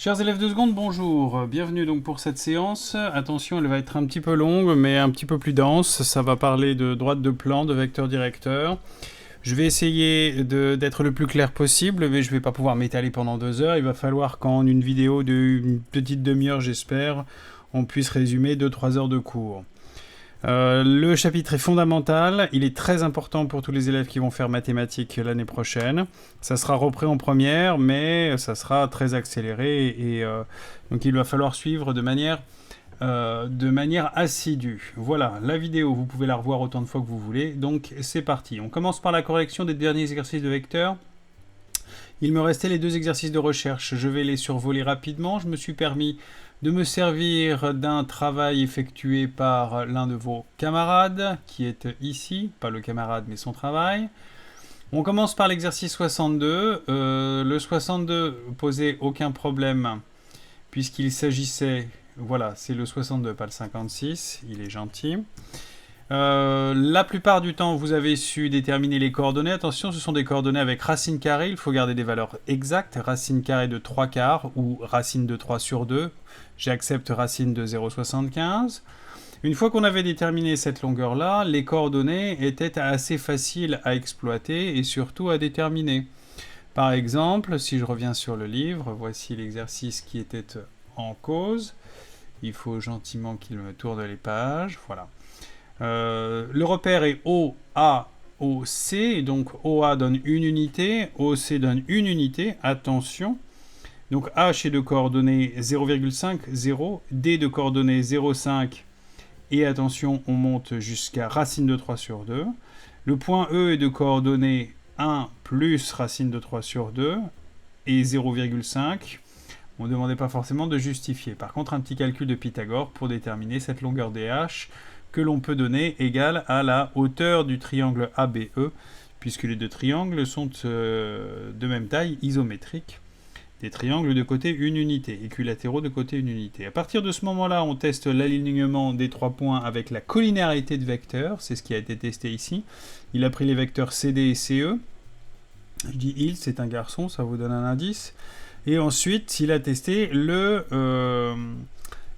Chers élèves de seconde, bonjour. Bienvenue donc pour cette séance. Attention, elle va être un petit peu longue, mais un petit peu plus dense. Ça va parler de droite de plan, de vecteur directeur. Je vais essayer d'être le plus clair possible, mais je ne vais pas pouvoir m'étaler pendant 2 heures. Il va falloir qu'en une vidéo d'une petite demi-heure, j'espère, on puisse résumer 2-3 heures de cours. Le chapitre est fondamental, il est très important pour tous les élèves qui vont faire mathématiques l'année prochaine. Ça sera repris en première, mais ça sera très accéléré et donc il va falloir suivre de manière assidue. Voilà, la vidéo, vous pouvez la revoir autant de fois que vous voulez, donc c'est parti. On commence par la correction des derniers exercices de vecteurs. Il me restait les 2 exercices de recherche, je vais les survoler rapidement. Je me suis permis de me servir d'un travail effectué par l'un de vos camarades, qui est ici, pas le camarade mais son travail. On commence par l'exercice 62. Le 62 posait aucun problème, puisqu'il s'agissait, voilà, c'est le 62, pas le 56, il est gentil. La plupart du temps, vous avez su déterminer les coordonnées. Attention, ce sont des coordonnées avec racine carrée. Il faut garder des valeurs exactes. Racine carrée de 3 quarts ou racine de 3 sur 2. J'accepte racine de 0,75. Une fois qu'on avait déterminé cette longueur-là, les coordonnées étaient assez faciles à exploiter et surtout à déterminer. Par exemple, si je reviens sur le livre, voici l'exercice qui était en cause. Il faut gentiment qu'il me tourne les pages. Voilà. Le repère est OA, donc OA donne une unité, OC donne une unité, attention. Donc H est de coordonnées 0,5, 0, D de coordonnées 0,5, et attention, on monte jusqu'à racine de 3 sur 2. Le point E est de coordonnées 1 plus racine de 3 sur 2, et 0,5. On ne demandait pas forcément de justifier. Par contre, un petit calcul de Pythagore pour déterminer cette longueur DH, que l'on peut donner égale à la hauteur du triangle ABE, puisque les 2 triangles sont de même taille, isométriques, des triangles de côté une unité, équilatéraux de côté une unité. À partir de ce moment-là, on teste l'alignement des 3 points avec la collinéarité de vecteurs, c'est ce qui a été testé ici. Il a pris les vecteurs CD et CE, je dis il, c'est un garçon, ça vous donne un indice, et ensuite il a testé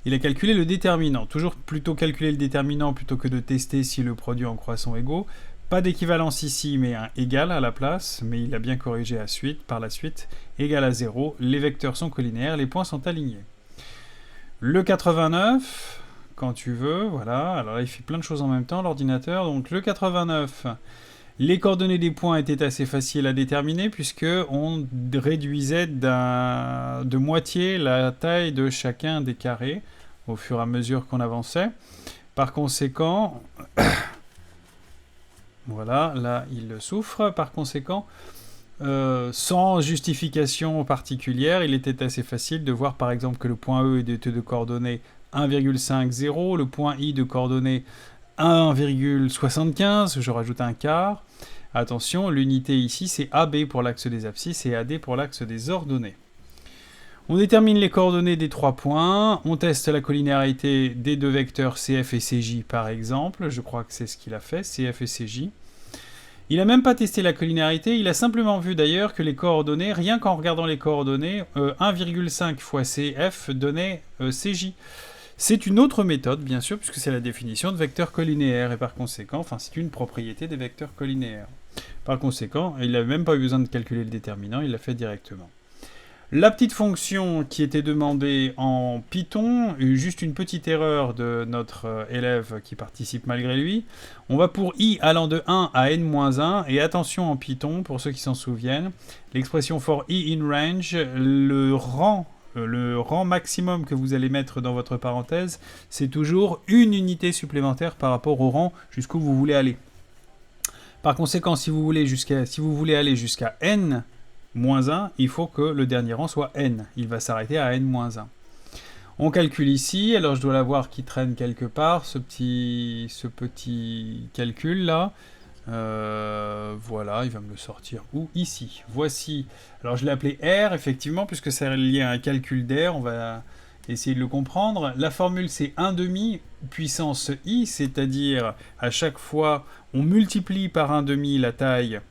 il a calculé le déterminant. Toujours plutôt calculer le déterminant plutôt que de tester si le produit en croix sont égaux. Pas d'équivalence ici, mais un égal à la place. Mais il a bien corrigé par la suite. Égal à 0. Les vecteurs sont collinéaires, les points sont alignés. Le 89, quand tu veux, voilà. Alors là, il fait plein de choses en même temps, l'ordinateur. Donc le 89... Les coordonnées des points étaient assez faciles à déterminer puisqu'on réduisait de moitié la taille de chacun des carrés au fur et à mesure qu'on avançait. Par conséquent, voilà, là il souffre. Par conséquent, sans justification particulière, il était assez facile de voir par exemple que le point E était de coordonnées 1,5, 0, le point I de coordonnées 1,75, je rajoute un quart. Attention, l'unité ici, c'est AB pour l'axe des abscisses et AD pour l'axe des ordonnées. On détermine les coordonnées des 3 points. On teste la collinéarité des 2 vecteurs CF et CJ, par exemple. Je crois que c'est ce qu'il a fait, CF et CJ. Il n'a même pas testé la collinéarité. Il a simplement vu d'ailleurs que les coordonnées, rien qu'en regardant les coordonnées, 1,5 fois CF donnait CJ. C'est une autre méthode, bien sûr, puisque c'est la définition de vecteurs collinéaires, et par conséquent, enfin, c'est une propriété des vecteurs collinéaires. Par conséquent, il n'a même pas eu besoin de calculer le déterminant, il l'a fait directement. La petite fonction qui était demandée en Python, juste une petite erreur de notre élève qui participe malgré lui. On va pour i allant de 1 à n-1, et attention en Python, pour ceux qui s'en souviennent, l'expression for i in range, le rang maximum que vous allez mettre dans votre parenthèse, c'est toujours une unité supplémentaire par rapport au rang jusqu'où vous voulez aller. Par conséquent, si vous voulez aller jusqu'à n-1, il faut que le dernier rang soit n. Il va s'arrêter à n-1. On calcule ici, alors je dois l'avoir qui traîne quelque part, ce petit calcul là. Voilà, il va me le sortir où? Ici. Voici. Alors je l'ai appelé R, effectivement, puisque c'est lié à un calcul d'R. On va essayer de le comprendre. La formule, c'est 1/2 puissance I, c'est-à-dire à chaque fois, on multiplie par 1/2 la taille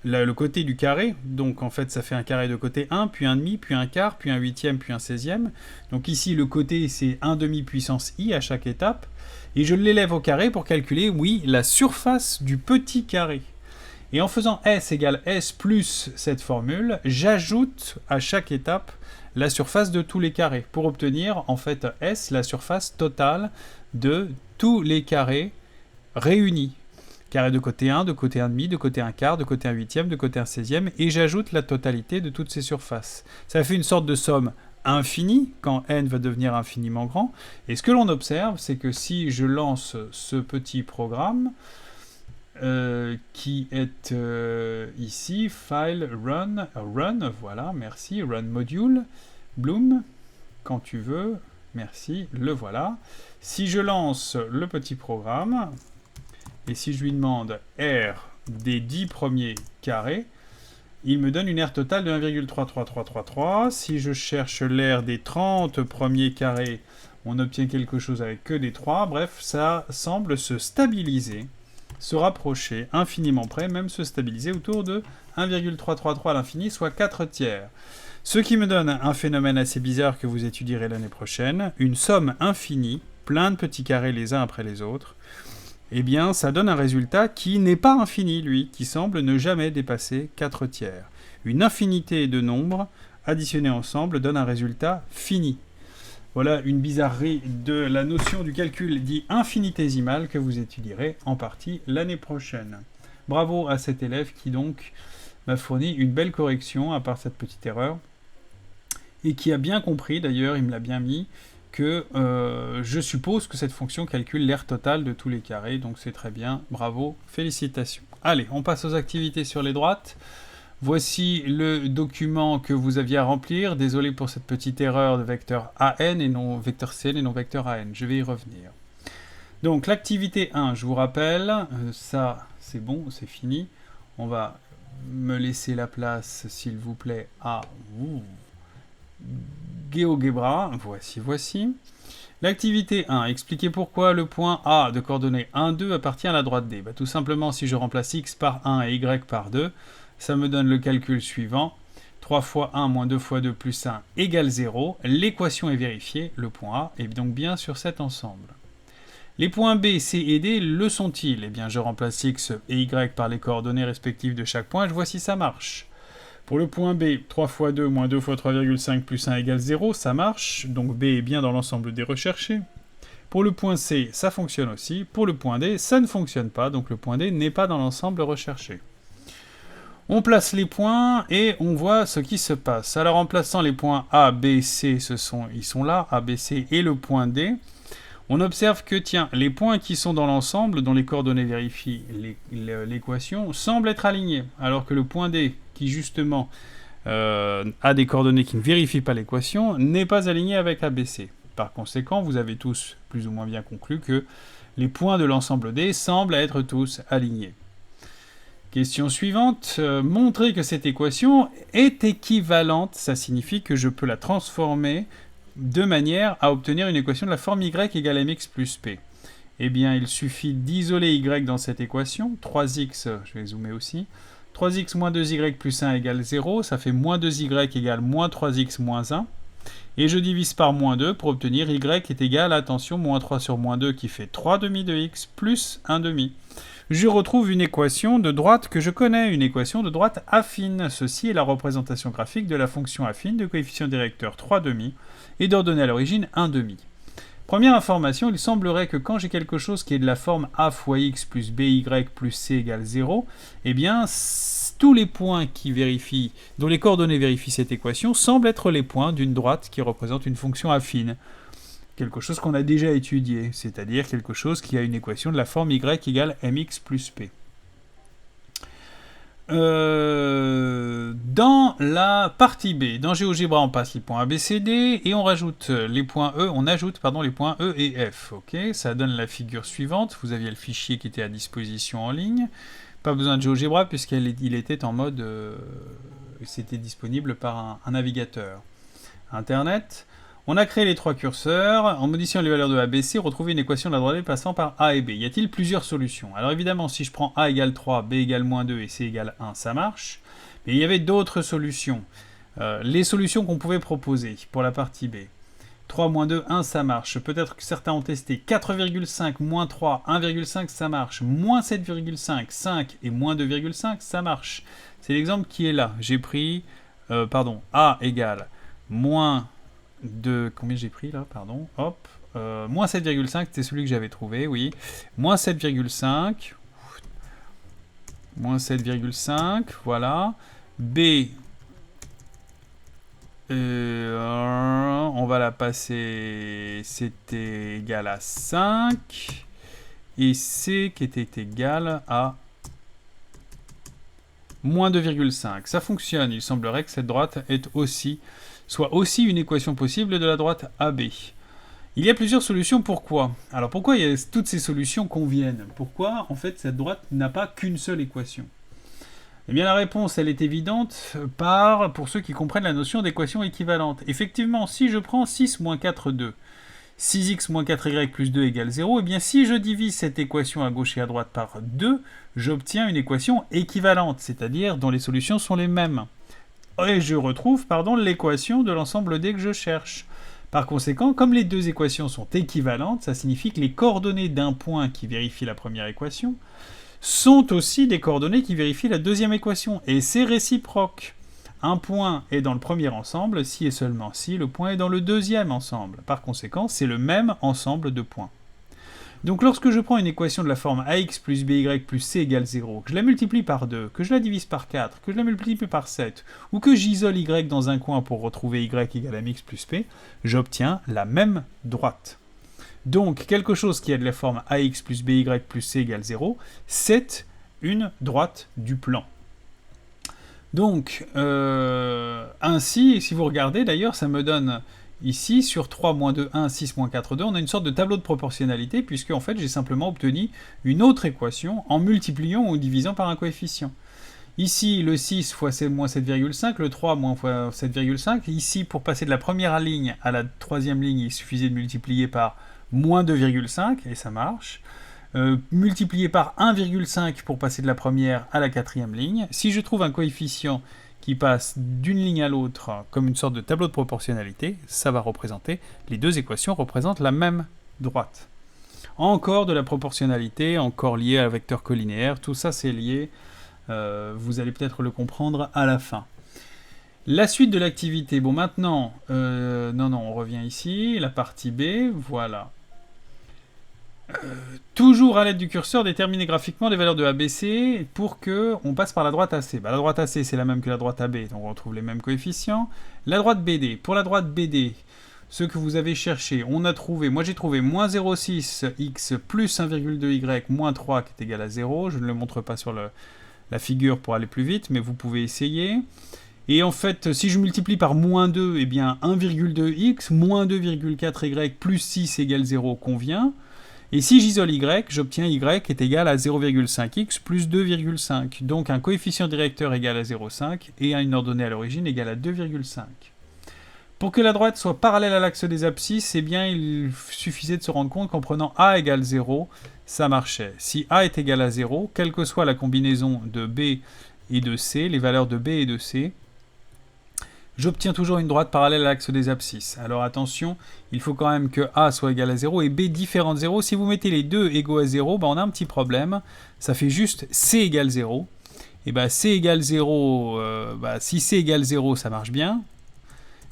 le côté du carré. Donc en fait, ça fait un carré de côté 1, puis un demi, puis un quart, puis un huitième, puis un 16e. Donc ici, le côté, c'est 1 demi puissance i à chaque étape. Et je l'élève au carré pour calculer, oui, la surface du petit carré. Et en faisant S égale S plus cette formule, j'ajoute à chaque étape la surface de tous les carrés pour obtenir en fait S, la surface totale de tous les carrés réunis. Carré de côté 1, de côté 1,5, de côté 1 quart, de côté 1 huitième, de côté 1 16e, et j'ajoute la totalité de toutes ces surfaces. Ça fait une sorte de somme infinie quand n va devenir infiniment grand. Et ce que l'on observe, c'est que si je lance ce petit programme, qui est ici, file, run, voilà, merci, run module, Bloom, quand tu veux, merci, le voilà. Si je lance le petit programme, et si je lui demande R des 10 premiers carrés, il me donne une R totale de 1,33333. Si je cherche l'R des 30 premiers carrés, on obtient quelque chose avec que des 3. Bref, ça semble se stabiliser, se rapprocher infiniment près, même se stabiliser autour de 1,333 à l'infini, soit 4 tiers. Ce qui me donne un phénomène assez bizarre que vous étudierez l'année prochaine, une somme infinie, plein de petits carrés les uns après les autres. Eh bien, ça donne un résultat qui n'est pas infini, lui, qui semble ne jamais dépasser 4 tiers. Une infinité de nombres additionnés ensemble donne un résultat fini. Voilà une bizarrerie de la notion du calcul dit infinitésimal que vous étudierez en partie l'année prochaine. Bravo à cet élève qui donc m'a fourni une belle correction à part cette petite erreur et qui a bien compris, d'ailleurs il me l'a bien mis, que je suppose que cette fonction calcule l'aire totale de tous les carrés, donc c'est très bien, bravo, félicitations. Allez, on passe aux activités sur les droites. Voici le document que vous aviez à remplir. Désolé pour cette petite erreur de vecteur AN et non vecteur CN et non vecteur AN. Je vais y revenir. Donc l'activité 1, je vous rappelle, ça c'est bon, c'est fini. On va me laisser la place, s'il vous plaît, à GeoGebra. Voici. L'activité 1, expliquez pourquoi le point A de coordonnées 1, 2 appartient à la droite D. Tout simplement, si je remplace x par 1 et y par 2, ça me donne le calcul suivant. 3 fois 1 moins 2 fois 2 plus 1 égale 0. L'équation est vérifiée, le point A est donc bien sur cet ensemble. Les points B, C et D le sont-ils? Eh bien, je remplace x et y par les coordonnées respectives de chaque point, je vois si ça marche. Pour le point B, 3 fois 2 moins 2 fois 3,5 plus 1 égale 0, ça marche, donc B est bien dans l'ensemble des recherchés. Pour le point C, ça fonctionne aussi. Pour le point D, ça ne fonctionne pas, donc le point D n'est pas dans l'ensemble recherché. On place les points et on voit ce qui se passe. Alors en plaçant les points A, B, C, ils sont là, A, B, C et le point D, on observe que, tiens, les points qui sont dans l'ensemble, dont les coordonnées vérifient l'équation, semblent être alignés, alors que le point D, qui justement a des coordonnées qui ne vérifient pas l'équation, n'est pas aligné avec ABC. Par conséquent, vous avez tous plus ou moins bien conclu que les points de l'ensemble D semblent être tous alignés. Question suivante, montrer que cette équation est équivalente, ça signifie que je peux la transformer de manière à obtenir une équation de la forme y égale mx plus p. Eh bien, il suffit d'isoler y dans cette équation, 3x, je vais zoomer aussi, 3x moins 2y plus 1 égale 0, ça fait moins 2y égale moins 3x moins 1, et je divise par moins 2 pour obtenir y est égal, attention, moins 3 sur moins 2 qui fait 3 demi de x plus 1 demi. Je retrouve une équation de droite que je connais, une équation de droite affine. Ceci est la représentation graphique de la fonction affine de coefficient directeur 3 demi et d'ordonnée à l'origine 1 demi. Première information, il semblerait que quand j'ai quelque chose qui est de la forme a fois x plus by plus c égale 0, eh bien tous les points dont les coordonnées vérifient cette équation semblent être les points d'une droite qui représente une fonction affine. Quelque chose qu'on a déjà étudié, c'est-à-dire quelque chose qui a une équation de la forme y égale mx plus p. Dans la partie B, dans GeoGebra, on passe les points A, B, C, D et on ajoute les points E et F. Ok, ça donne la figure suivante. Vous aviez le fichier qui était à disposition en ligne. Pas besoin de GeoGebra puisqu'il était en mode, c'était disponible par un navigateur Internet. On a créé les trois curseurs. En modifiant les valeurs de A, B, C, retrouver une équation de la droite passant par A et B. Y a-t-il plusieurs solutions? Alors évidemment, si je prends A égale 3, B égale moins 2 et C égale 1, ça marche. Mais il y avait d'autres solutions. Les solutions qu'on pouvait proposer pour la partie B. 3 moins 2, 1, ça marche. Peut-être que certains ont testé 4,5 moins 3, 1,5, ça marche. Moins 7,5, 5 et moins 2,5, ça marche. C'est l'exemple qui est là. J'ai pris, A égale moins de... Combien j'ai pris là? Pardon. Hop. Moins 7,5, c'était celui que j'avais trouvé, oui. Moins 7,5. Moins 7,5, voilà. B... on va la passer, c'était égal à 5, et C qui était égal à moins 2,5. Ça fonctionne, il semblerait que cette droite soit aussi une équation possible de la droite AB. Il y a plusieurs solutions, pourquoi? Alors pourquoi toutes ces solutions conviennent? Pourquoi en fait cette droite n'a pas qu'une seule équation? Eh bien la réponse, elle est évidente pour ceux qui comprennent la notion d'équation équivalente. Effectivement, si je prends 6 moins 4, 2, 6x moins 4y plus 2 égale 0, eh bien si je divise cette équation à gauche et à droite par 2, j'obtiens une équation équivalente, c'est-à-dire dont les solutions sont les mêmes. Et je retrouve, l'équation de l'ensemble D que je cherche. Par conséquent, comme les deux équations sont équivalentes, ça signifie que les coordonnées d'un point qui vérifie la première équation sont aussi des coordonnées qui vérifient la deuxième équation. Et c'est réciproque. Un point est dans le premier ensemble si et seulement si le point est dans le deuxième ensemble. Par conséquent, c'est le même ensemble de points. Donc lorsque je prends une équation de la forme ax plus by plus c égale 0, que je la multiplie par 2, que je la divise par 4, que je la multiplie par 7, ou que j'isole y dans un coin pour retrouver y égale à mx plus p, j'obtiens la même droite. Donc, quelque chose qui a de la forme ax plus by plus c égale 0, c'est une droite du plan. Donc, ainsi, si vous regardez, d'ailleurs, ça me donne ici, sur 3 moins 2, 1, 6 moins 4, 2, on a une sorte de tableau de proportionnalité, puisque en fait, j'ai simplement obtenu une autre équation en multipliant ou divisant par un coefficient. Ici, le 6 fois moins 7,5, le 3 moins fois 7,5. Ici, pour passer de la première ligne à la troisième ligne, il suffisait de multiplier par moins 2,5, et ça marche. Multiplier par 1,5 pour passer de la première à la quatrième ligne. Si je trouve un coefficient qui passe d'une ligne à l'autre comme une sorte de tableau de proportionnalité, ça va représenter, les deux équations représentent la même droite. Encore de la proportionnalité, encore lié à un vecteur collinéaire, tout ça c'est lié, vous allez peut-être le comprendre à la fin. La suite de l'activité, bon maintenant, on revient ici, la partie B, voilà. Toujours à l'aide du curseur, déterminer graphiquement les valeurs de ABC pour qu'on passe par la droite AC. La droite AC, c'est la même que la droite AB, donc on retrouve les mêmes coefficients. La droite BD, pour la droite BD, ce que vous avez cherché, moi j'ai trouvé moins 0,6x plus 1,2y moins 3 qui est égal à 0. Je ne le montre pas sur la figure pour aller plus vite, mais vous pouvez essayer. Et en fait, si je multiplie par moins 2, eh bien 1,2x moins 2,4y plus 6 égale 0 convient. Et si j'isole y, j'obtiens y est égal à 0,5x plus 2,5. Donc un coefficient directeur égal à 0,5 et une ordonnée à l'origine égale à 2,5. Pour que la droite soit parallèle à l'axe des abscisses, eh bien il suffisait de se rendre compte qu'en prenant a égale 0, ça marchait. Si a est égal à 0, quelle que soit la combinaison de b et de c, les valeurs de b et de c, j'obtiens toujours une droite parallèle à l'axe des abscisses. Alors attention, il faut quand même que A soit égal à 0 et B différent de 0. Si vous mettez les deux égaux à 0, on a un petit problème. Ça fait juste C égale 0. Et C égale 0, si C égale 0, ça marche bien.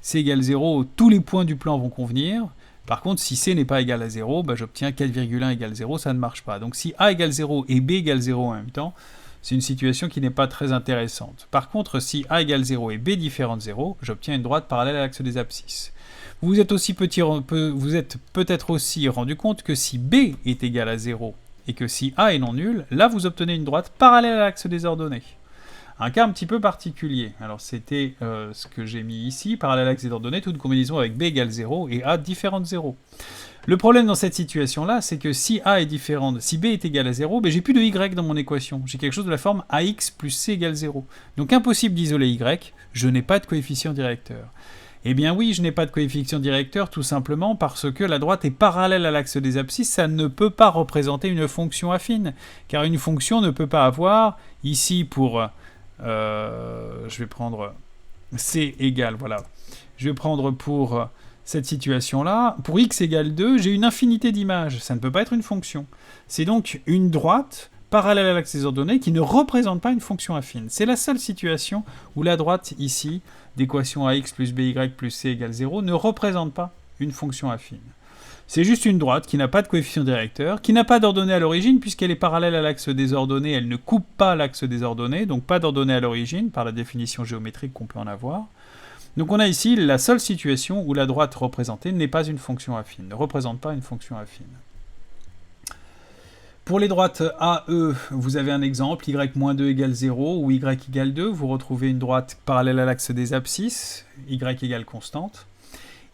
C égale 0, tous les points du plan vont convenir. Par contre, si C n'est pas égal à 0, j'obtiens 4,1 égale 0, ça ne marche pas. Donc si A égale 0 et B égale 0 en même temps, c'est une situation qui n'est pas très intéressante. Par contre, si A égale 0 et B différent de 0, j'obtiens une droite parallèle à l'axe des abscisses. Vous êtes peut-être aussi rendu compte que si B est égal à 0 et que si A est non nul, là vous obtenez une droite parallèle à l'axe des ordonnées. Un cas un petit peu particulier. Alors c'était ce que j'ai mis ici, parallèle à l'axe des ordonnées, toute combinaison avec B égale 0 et A différent de 0. Le problème dans cette situation-là, c'est que si si B est égal à 0, j'ai plus de Y dans mon équation. J'ai quelque chose de la forme AX plus C égale 0. Donc impossible d'isoler Y, je n'ai pas de coefficient directeur. Eh bien oui, je n'ai pas de coefficient directeur tout simplement parce que la droite est parallèle à l'axe des abscisses, ça ne peut pas représenter une fonction affine, car une fonction ne peut pas avoir, ici pour, je vais prendre c égale, voilà, je vais prendre pour cette situation-là, pour x égale 2, j'ai une infinité d'images, ça ne peut pas être une fonction. C'est donc une droite parallèle à l'axe des ordonnées qui ne représente pas une fonction affine. C'est la seule situation où la droite ici, d'équation ax plus by plus c égale 0, ne représente pas une fonction affine. C'est juste une droite qui n'a pas de coefficient directeur, qui n'a pas d'ordonnée à l'origine, puisqu'elle est parallèle à l'axe des ordonnées, elle ne coupe pas l'axe des ordonnées, donc pas d'ordonnée à l'origine, par la définition géométrique qu'on peut en avoir. Donc on a ici la seule situation où la droite représentée n'est pas une fonction affine, ne représente pas une fonction affine. Pour les droites AE, vous avez un exemple, y-2 égale 0 ou y égale 2. Vous retrouvez une droite parallèle à l'axe des abscisses, y égale constante.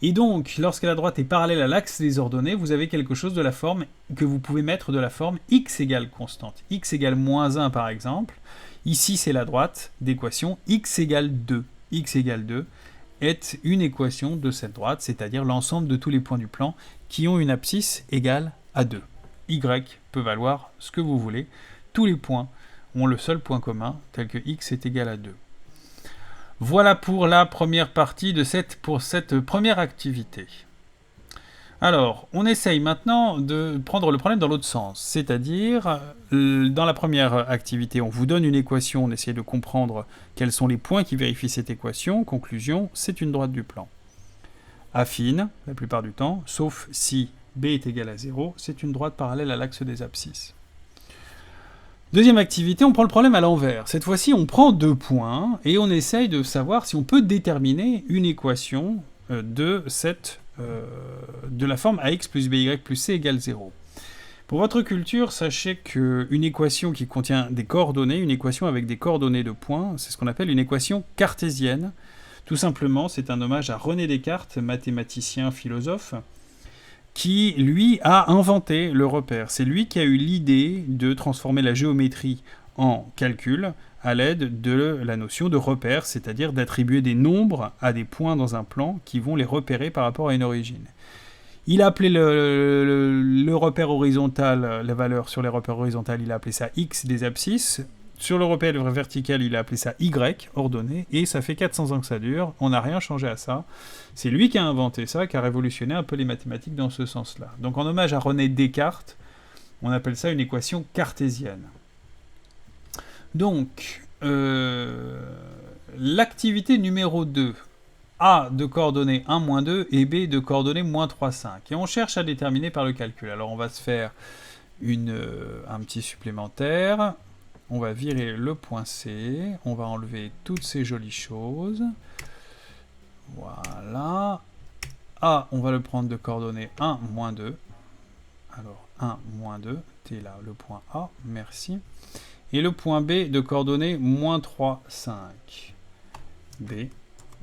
Et donc, lorsque la droite est parallèle à l'axe des ordonnées, vous avez quelque chose de la forme que vous pouvez mettre de la forme x égale constante. X égale moins 1 par exemple. Ici, c'est la droite d'équation x égale 2. X égale 2 est une équation de cette droite, c'est-à-dire l'ensemble de tous les points du plan qui ont une abscisse égale à 2. Y peut valoir ce que vous voulez. Tous les points ont le seul point commun, tel que x est égal à 2. Voilà pour la première partie de cette première activité. Alors, on essaye maintenant de prendre le problème dans l'autre sens. C'est-à-dire, dans la première activité, on vous donne une équation, on essaie de comprendre quels sont les points qui vérifient cette équation. Conclusion, c'est une droite du plan. Affine, la plupart du temps, sauf si b est égal à 0, c'est une droite parallèle à l'axe des abscisses. Deuxième activité, on prend le problème à l'envers. Cette fois-ci, on prend 2 points et on essaye de savoir si on peut déterminer une équation de la forme ax plus by plus c égale 0. Pour votre culture, sachez qu'une équation qui contient des coordonnées, une équation avec des coordonnées de points, c'est ce qu'on appelle une équation cartésienne. Tout simplement, c'est un hommage à René Descartes, mathématicien, philosophe, qui, lui, a inventé le repère. C'est lui qui a eu l'idée de transformer la géométrie en calcul à l'aide de la notion de repère, c'est-à-dire d'attribuer des nombres à des points dans un plan qui vont les repérer par rapport à une origine. Il a appelé le repère horizontal, la valeur sur les repères horizontales, il a appelé ça x des abscisses. Sur le repère vertical, il a appelé ça y, ordonnée, et ça fait 400 ans que ça dure, on n'a rien changé à ça. C'est lui qui a inventé ça, qui a révolutionné un peu les mathématiques dans ce sens-là. Donc en hommage à René Descartes, on appelle ça une équation cartésienne. Donc, l'activité numéro 2, A de coordonnées 1, moins 2, et B de coordonnées moins 3, 5. Et on cherche à déterminer par le calcul. Alors on va se faire un petit supplémentaire. On va virer le point C, on va enlever toutes ces jolies choses. Voilà. A, on va le prendre de coordonnées 1, moins 2. Alors, 1, moins 2, t'es là, le point A, merci. Et le point B de coordonnées moins 3, 5. B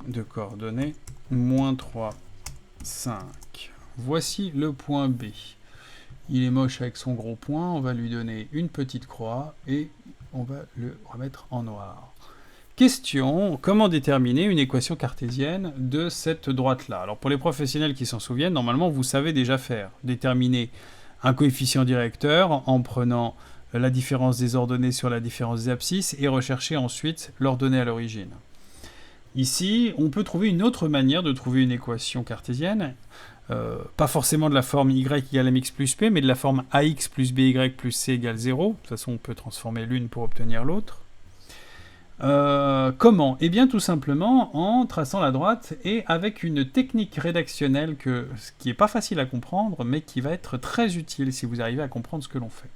de coordonnées moins 3, 5. Voici le point B. Il est moche avec son gros point, on va lui donner une petite croix et on va le remettre en noir. Question, comment déterminer une équation cartésienne de cette droite-là? Alors pour les professionnels qui s'en souviennent, normalement vous savez déjà faire. Déterminer un coefficient directeur en prenant la différence des ordonnées sur la différence des abscisses et rechercher ensuite l'ordonnée à l'origine. Ici, on peut trouver une autre manière de trouver une équation cartésienne. Pas forcément de la forme y égale mx plus p, mais de la forme ax plus by plus c égale 0. De toute façon, on peut transformer l'une pour obtenir l'autre. Comment? Eh bien, tout simplement en traçant la droite et avec une technique rédactionnelle qui n'est pas facile à comprendre, mais qui va être très utile si vous arrivez à comprendre ce que l'on fait.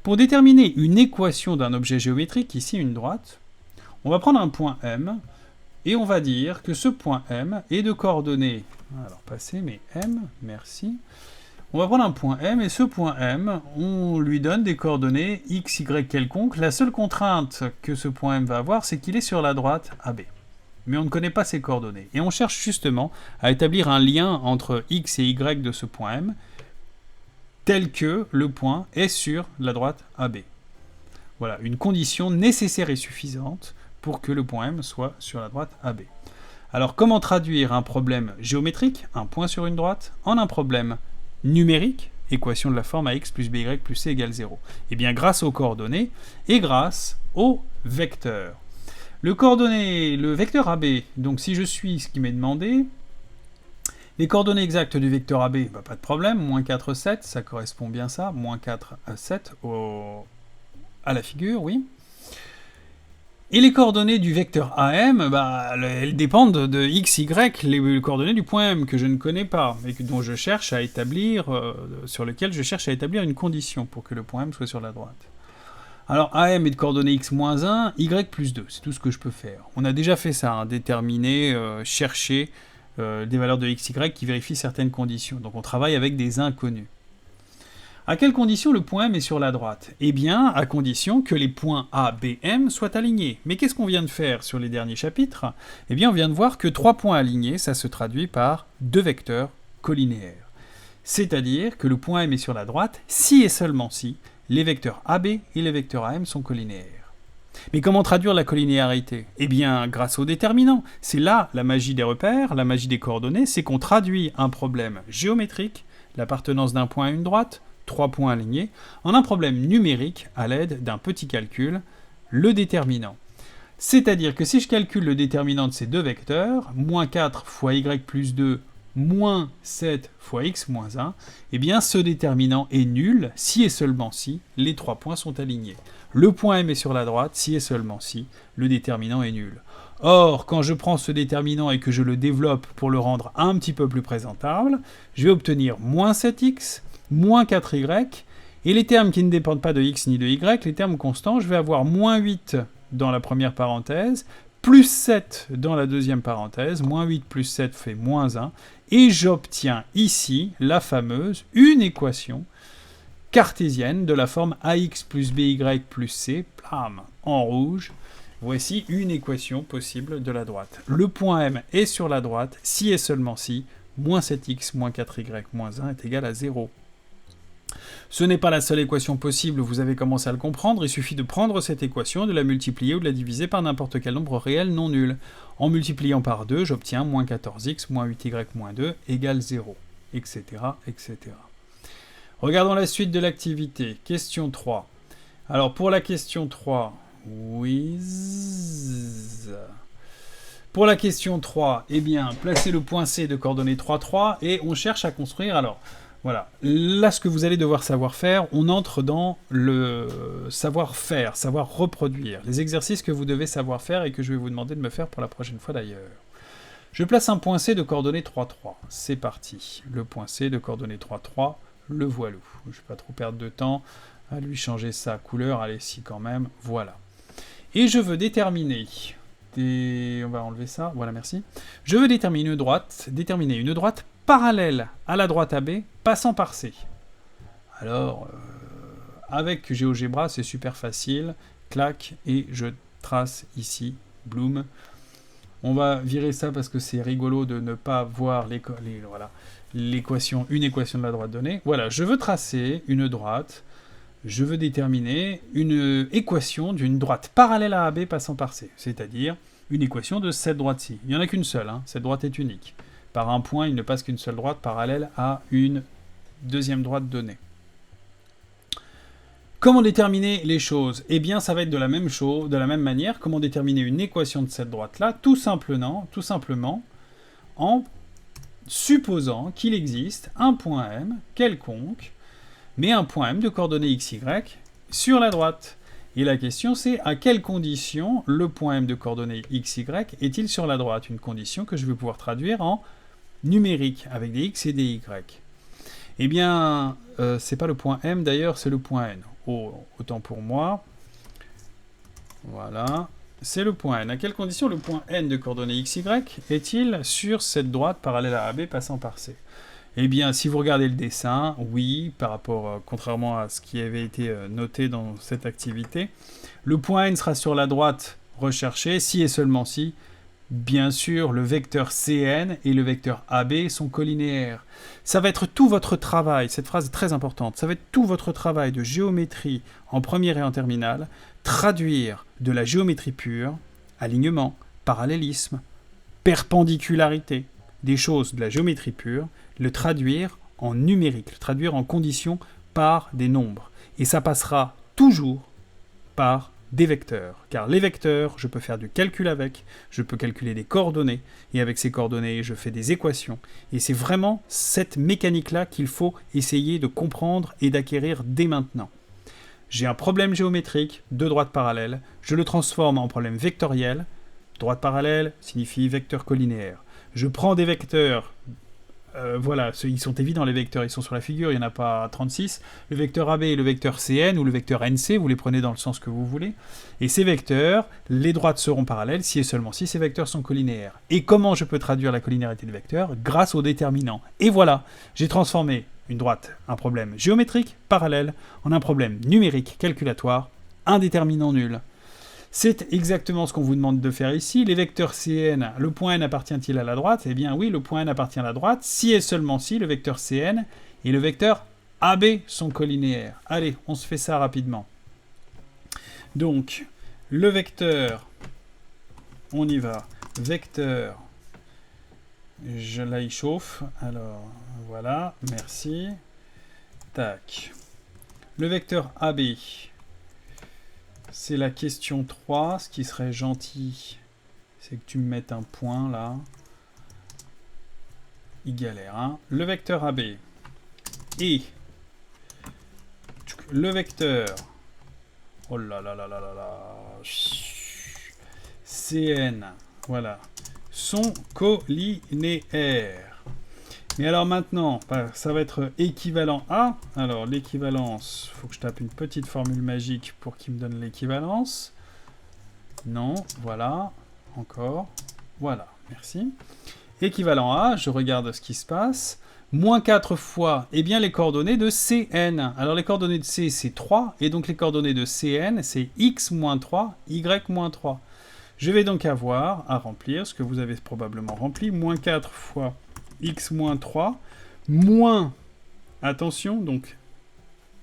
Pour déterminer une équation d'un objet géométrique, ici une droite, on va prendre un point M, et on va dire que ce point M est de coordonnées, alors passé, mais M, merci. On va prendre un point M, et ce point M, on lui donne des coordonnées x, y quelconques. La seule contrainte que ce point M va avoir, c'est qu'il est sur la droite AB. Mais on ne connaît pas ses coordonnées. Et on cherche justement à établir un lien entre x et y de ce point M, tel que le point est sur la droite AB. Voilà, une condition nécessaire et suffisante pour que le point M soit sur la droite AB. Alors, comment traduire un problème géométrique, un point sur une droite, en un problème numérique, équation de la forme ax plus by plus c égale 0? Eh bien, grâce aux coordonnées et grâce au vecteur. Le vecteur AB, donc si je suis ce qui m'est demandé, les coordonnées exactes du vecteur AB, bah, pas de problème, moins 4, 7, ça correspond bien ça, moins 4 à 7 à la figure, oui. Et les coordonnées du vecteur AM, bah, elles dépendent de x, y, les coordonnées du point M que je ne connais pas, et dont je cherche à établir, sur lequel je cherche à établir une condition pour que le point M soit sur la droite. Alors AM est de coordonnées x moins 1, y plus 2, c'est tout ce que je peux faire. On a déjà fait ça, hein, déterminer, chercher des valeurs de x, y qui vérifient certaines conditions. Donc on travaille avec des inconnus. À quelles conditions le point M est sur la droite? Eh bien, à condition que les points A, B, M soient alignés. Mais qu'est-ce qu'on vient de faire sur les derniers chapitres? Eh bien, on vient de voir que 3 points alignés, ça se traduit par 2 vecteurs collinéaires. C'est-à-dire que le point M est sur la droite si et seulement si les vecteurs AB et les vecteurs AM sont collinéaires. Mais comment traduire la collinéarité? Eh bien, grâce aux déterminants. C'est là la magie des repères, la magie des coordonnées, c'est qu'on traduit un problème géométrique, l'appartenance d'un point à une droite, 3 points alignés, en un problème numérique à l'aide d'un petit calcul, le déterminant. C'est-à-dire que si je calcule le déterminant de ces deux vecteurs, moins 4 fois y plus 2, moins 7 fois x moins 1, eh bien ce déterminant est nul si et seulement si les 3 points sont alignés. Le point M est sur la droite si et seulement si le déterminant est nul. Or, quand je prends ce déterminant et que je le développe pour le rendre un petit peu plus présentable, je vais obtenir moins 7x, moins 4y, et les termes qui ne dépendent pas de x ni de y, les termes constants, je vais avoir moins 8 dans la première parenthèse, plus 7 dans la deuxième parenthèse, moins 8 plus 7 fait moins 1, et j'obtiens ici la fameuse une équation cartésienne de la forme ax plus by plus c, plam, en rouge. Voici une équation possible de la droite. Le point M est sur la droite si et seulement si moins 7x moins 4y moins 1 est égal à 0. Ce n'est pas la seule équation possible, vous avez commencé à le comprendre, il suffit de prendre cette équation, de la multiplier ou de la diviser par n'importe quel nombre réel non nul. En multipliant par 2, j'obtiens moins 14x moins 8y moins 2 égale 0, etc., etc. Regardons la suite de l'activité. Question 3. Alors pour la question 3, pour la question 3, eh bien, placez le point C de coordonnées 3, 3, et on cherche à construire, alors, voilà, là ce que vous allez devoir savoir faire, on entre dans le savoir-faire, savoir reproduire, les exercices que vous devez savoir faire et que je vais vous demander de me faire pour la prochaine fois d'ailleurs. Je place un point C de coordonnées 3, 3, c'est parti. Le point C de coordonnées 3, 3, le voilou. Je ne vais pas trop perdre de temps à lui changer sa couleur, allez si quand même, voilà. Et je veux déterminer, on va enlever ça, voilà merci. Je veux déterminer une droite parallèle à la droite AB, passant par C. Alors, avec GeoGebra, c'est super facile. Clac, et je trace ici, bloom. On va virer ça parce que c'est rigolo de ne pas voir une équation de la droite donnée. Voilà, je veux tracer une droite. Je veux déterminer une équation d'une droite parallèle à AB passant par C. C'est-à-dire une équation de cette droite-ci. Il n'y en a qu'une seule, hein, cette droite est unique. Par un point, il ne passe qu'une seule droite parallèle à une deuxième droite donnée. Comment déterminer les choses? Eh bien, ça va être de la même chose, de la même manière. Comment déterminer une équation de cette droite-là? Tout simplement, en supposant qu'il existe un point M quelconque, mais un point M de coordonnées x, y sur la droite. Et la question c'est à quelles conditions le point M de coordonnées x, y est-il sur la droite? Une condition que je vais pouvoir traduire en numérique avec des x et des y. Eh bien, c'est pas le point M d'ailleurs, c'est le point N. Oh, autant pour moi. Voilà, c'est le point N. À quelles conditions le point N de coordonnées x, y est-il sur cette droite parallèle à AB passant par C? Eh bien, si vous regardez le dessin, oui, par rapport, contrairement à ce qui avait été noté dans cette activité, le point N sera sur la droite recherchée, si et seulement si, bien sûr, le vecteur Cn et le vecteur AB sont collinéaires. Ça va être tout votre travail, cette phrase est très importante, ça va être tout votre travail de géométrie en première et en terminale, traduire de la géométrie pure, alignement, parallélisme, perpendicularité, des choses de la géométrie pure, le traduire en numérique, le traduire en conditions par des nombres. Et ça passera toujours par des vecteurs. Car les vecteurs, je peux faire du calcul avec, je peux calculer des coordonnées, et avec ces coordonnées, je fais des équations. Et c'est vraiment cette mécanique-là qu'il faut essayer de comprendre et d'acquérir dès maintenant. J'ai un problème géométrique, deux droites parallèles, je le transforme en problème vectoriel. Droite parallèle signifie vecteur collinéaire. Je prends des vecteurs, voilà, ils sont évidents les vecteurs, ils sont sur la figure, il n'y en a pas 36. Le vecteur AB et le vecteur CN ou le vecteur NC, vous les prenez dans le sens que vous voulez. Et ces vecteurs, les droites seront parallèles si et seulement si ces vecteurs sont collinéaires. Et comment je peux traduire la collinéarité des vecteurs? Grâce au déterminant. Et voilà, j'ai transformé une droite, un problème géométrique, parallèle, en un problème numérique, calculatoire, un déterminant nul. C'est exactement ce qu'on vous demande de faire ici. Les vecteurs Cn, le point n appartient-il à la droite? Eh bien oui, le point n appartient à la droite, si et seulement si le vecteur Cn et le vecteur AB sont collinéaires. Allez, on se fait ça rapidement. Donc, le vecteur, on y va, vecteur, là il chauffe, alors voilà, merci, tac. Le vecteur AB, c'est la question 3. Ce qui serait gentil, c'est que tu me mettes un point là. Il galère, hein. Le vecteur AB et le vecteur, oh là là là là là là, Cn, voilà, sont collinéaires. Mais alors maintenant, ça va être équivalent à... Alors, l'équivalence, il faut que je tape une petite formule magique pour qu'il me donne l'équivalence. Non, voilà, encore, voilà, merci. Équivalent à, je regarde ce qui se passe, moins 4 fois, eh bien, les coordonnées de Cn. Alors, les coordonnées de C, c'est 3, et donc les coordonnées de Cn, c'est x moins 3, y moins 3. Je vais donc avoir à remplir ce que vous avez probablement rempli, moins 4 fois x moins 3, moins, attention, donc,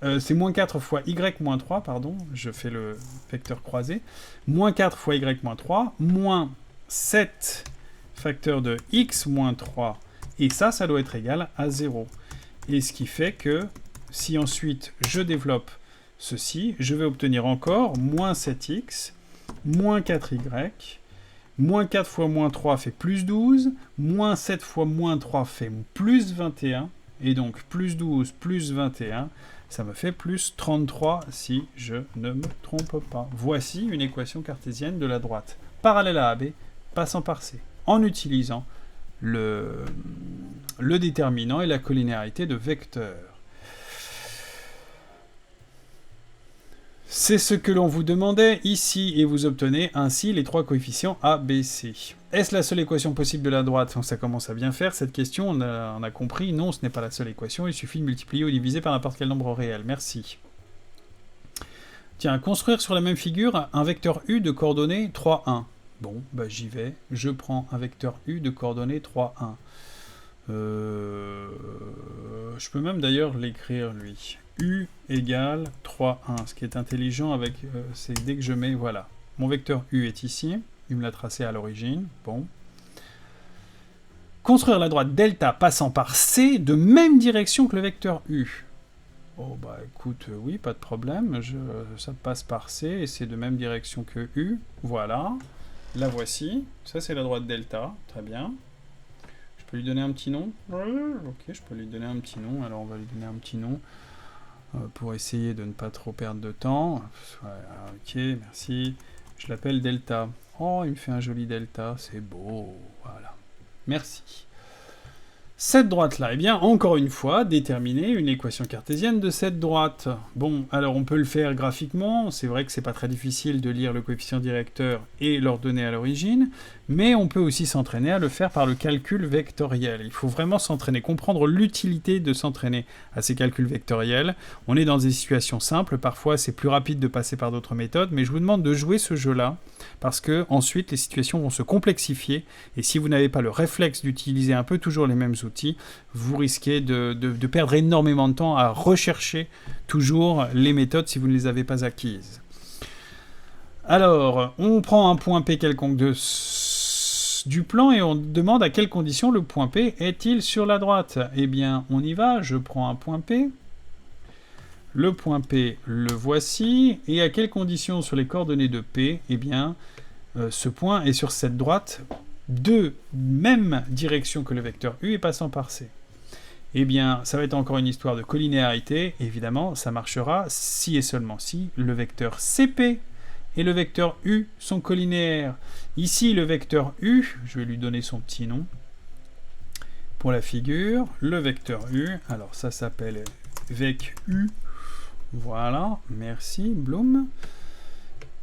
c'est moins 4 fois y moins 3, pardon, je fais le vecteur croisé, moins 4 fois y moins 3, moins 7 facteur de x moins 3, et ça doit être égal à 0. Et ce qui fait que, si ensuite je développe ceci, je vais obtenir encore moins 7x, moins 4y, moins 4 fois moins 3 fait plus 12, moins 7 fois moins 3 fait plus 21, et donc plus 12 plus 21, ça me fait plus 33 si je ne me trompe pas. Voici une équation cartésienne de la droite parallèle à AB, passant par C, en utilisant le déterminant et la collinéarité de vecteurs. C'est ce que l'on vous demandait ici, et vous obtenez ainsi les trois coefficients A, B, C. Est-ce la seule équation possible de la droite? Ça commence à bien faire, cette question, on a compris. Non, ce n'est pas la seule équation, il suffit de multiplier ou diviser par n'importe quel nombre réel. Merci. Tiens, construire sur la même figure un vecteur U de coordonnées 3, 1. Bon, bah j'y vais, je prends un vecteur U de coordonnées 3, 1. Je peux même d'ailleurs l'écrire, lui. U égale 3, 1. Ce qui est intelligent, avec, c'est dès que je mets... Voilà. Mon vecteur U est ici. Il me l'a tracé à l'origine. Bon. Construire la droite delta passant par C de même direction que le vecteur U. Oh, bah écoute, oui, pas de problème. Ça passe par C et c'est de même direction que U. Voilà. La voici. Ça, c'est la droite delta. Très bien. Je peux lui donner un petit nom? Ok, je peux lui donner un petit nom. Alors, on va lui donner un petit nom. Pour essayer de ne pas trop perdre de temps. Voilà, ok, merci. Je l'appelle delta. Oh, il me fait un joli delta, c'est beau. Voilà. Merci. Cette droite-là, eh bien, encore une fois, déterminer une équation cartésienne de cette droite. Bon, alors on peut le faire graphiquement, c'est vrai que c'est pas très difficile de lire le coefficient directeur et l'ordonnée à l'origine, mais on peut aussi s'entraîner à le faire par le calcul vectoriel. Il faut vraiment s'entraîner, comprendre l'utilité de s'entraîner à ces calculs vectoriels. On est dans des situations simples, parfois c'est plus rapide de passer par d'autres méthodes, mais je vous demande de jouer ce jeu-là, parce que ensuite les situations vont se complexifier, et si vous n'avez pas le réflexe d'utiliser un peu toujours les mêmes outils, vous risquez de perdre énormément de temps à rechercher toujours les méthodes si vous ne les avez pas acquises. Alors, on prend un point P quelconque du plan et on demande à quelles conditions le point P est-il sur la droite. Eh bien, on y va, je prends un point P. Le point P, le voici. Et à quelles conditions sur les coordonnées de P? Eh bien, ce point est sur cette droite de même direction que le vecteur U et passant par C. Eh bien, ça va être encore une histoire de collinéarité. Évidemment, ça marchera si et seulement si le vecteur CP et le vecteur U sont collinéaires. Ici, le vecteur U, je vais lui donner son petit nom pour la figure. Le vecteur U, alors ça s'appelle vec U. Voilà, merci, Bloom.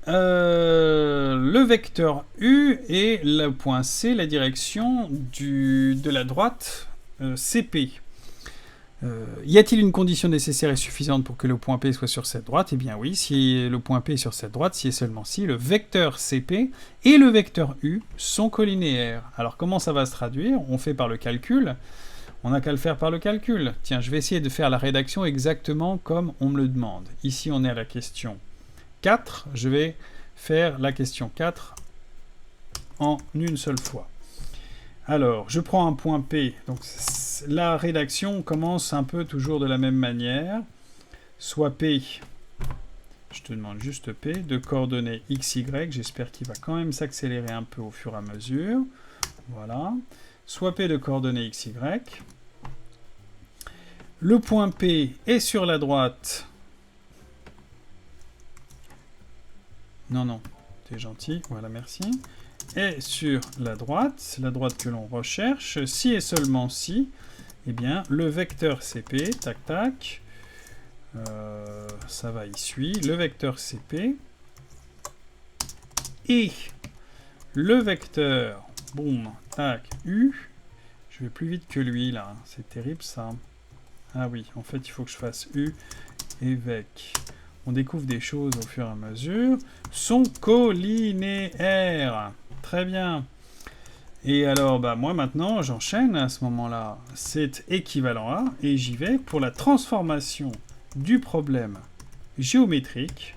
Le vecteur U et le point C, la direction de la droite CP. Y a-t-il une condition nécessaire et suffisante pour que le point P soit sur cette droite? Eh bien oui, si le point P est sur cette droite, si et seulement si le vecteur CP et le vecteur U sont collinéaires. Alors comment ça va se traduire? On fait par le calcul. On n'a qu'à le faire par le calcul. Tiens, je vais essayer de faire la rédaction exactement comme on me le demande. Ici, on est à la question 4. Je vais faire la question 4 en une seule fois. Alors, je prends un point P. Donc, la rédaction commence un peu toujours de la même manière. Soit P, je te demande juste P, de coordonnées x, y. J'espère qu'il va quand même s'accélérer un peu au fur et à mesure. Voilà. Soit P de coordonnées x, y. Le point P est sur la droite. Non, t'es gentil. Voilà, merci. Est sur la droite que l'on recherche, si et seulement si, eh bien, le vecteur CP, tac, tac, ça va, il suit, le vecteur CP, et le vecteur, boum, tac, U, je vais plus vite que lui, là, c'est terrible, ça. Ah oui, en fait, il faut que je fasse U et vec. On découvre des choses au fur et à mesure, sont collinéaires. Très bien. Et alors, moi maintenant, j'enchaîne à ce moment-là. C'est équivalent à, et j'y vais pour la transformation du problème géométrique,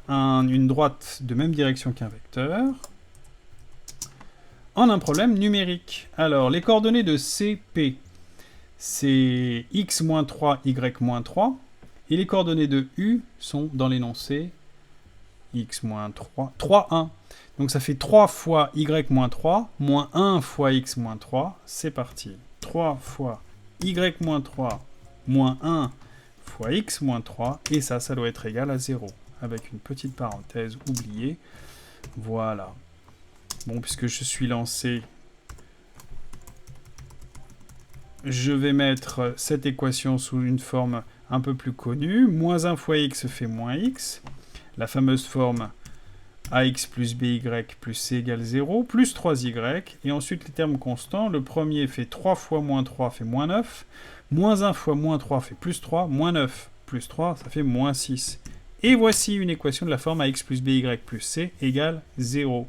une droite de même direction qu'un vecteur, en un problème numérique. Alors, les coordonnées de CP, c'est x-3, y-3, et les coordonnées de U sont dans l'énoncé x-3, 3, 1. Donc ça fait 3 fois y-3, moins 1 fois x-3. C'est parti. 3 fois y-3, moins 1 fois x-3. Et ça doit être égal à 0. Avec une petite parenthèse oubliée. Voilà. Bon, puisque je suis lancé, je vais mettre cette équation sous une forme un peu plus connue. Moins 1 fois x fait moins x. La fameuse forme ax plus by plus c égale 0, plus 3y, et ensuite les termes constants, le premier fait 3 fois moins 3 fait moins 9, moins 1 fois moins 3 fait plus 3, moins 9 plus 3, ça fait moins 6. Et voici une équation de la forme ax plus by plus c égale 0.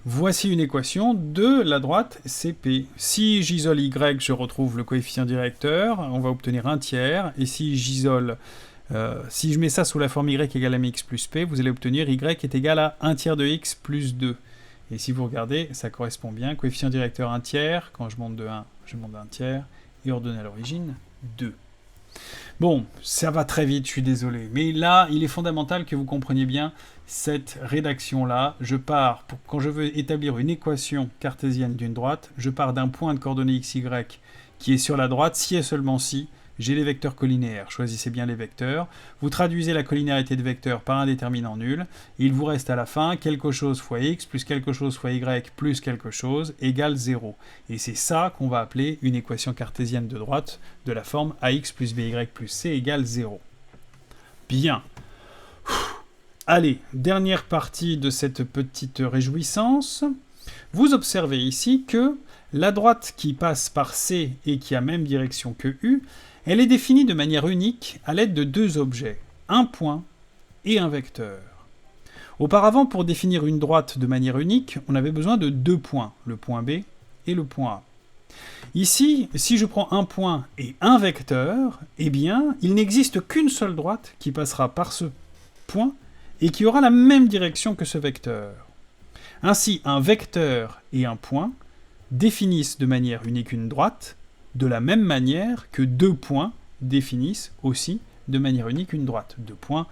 Voici une équation de la droite CP. Si j'isole y, je retrouve le coefficient directeur, on va obtenir un tiers, et si j'isole si je mets ça sous la forme y égale à mx plus p, vous allez obtenir y est égal à 1 tiers de x plus 2. Et si vous regardez, ça correspond bien. Coefficient directeur 1 tiers, quand je monte de 1, je monte d'un tiers, et ordonnée à l'origine, 2. Bon, ça va très vite, je suis désolé. Mais là, il est fondamental que vous compreniez bien cette rédaction-là. Je pars, quand je veux établir une équation cartésienne d'une droite, je pars d'un point de coordonnées x, y qui est sur la droite, si et seulement si j'ai les vecteurs collinéaires. Choisissez bien les vecteurs. Vous traduisez la collinéarité de vecteurs par un déterminant nul. Et il vous reste à la fin quelque chose fois x plus quelque chose fois y plus quelque chose égale 0. Et c'est ça qu'on va appeler une équation cartésienne de droite de la forme ax plus by plus c égale 0. Bien. Allez, dernière partie de cette petite réjouissance. Vous observez ici que la droite qui passe par C et qui a même direction que U, elle est définie de manière unique à l'aide de deux objets, un point et un vecteur. Auparavant, pour définir une droite de manière unique, on avait besoin de deux points, le point B et le point A. Ici, si je prends un point et un vecteur, eh bien, il n'existe qu'une seule droite qui passera par ce point et qui aura la même direction que ce vecteur. Ainsi, un vecteur et un point définissent de manière unique une droite, de la même manière que deux points définissent aussi de manière unique une droite. Deux points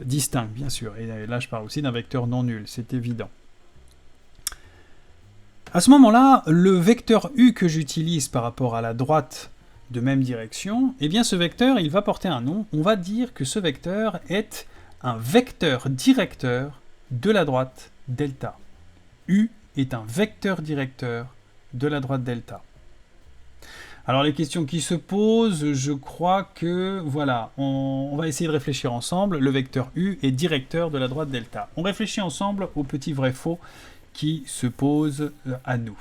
distincts, bien sûr. Et là, je parle aussi d'un vecteur non nul, c'est évident. À ce moment-là, le vecteur U que j'utilise par rapport à la droite de même direction, eh bien ce vecteur, il va porter un nom. On va dire que ce vecteur est un vecteur directeur de la droite delta. U est un vecteur directeur de la droite delta. Alors les questions qui se posent, je crois que, voilà, on va essayer de réfléchir ensemble. Le vecteur U est directeur de la droite delta. On réfléchit ensemble au petit vrai-faux qui se pose à nous.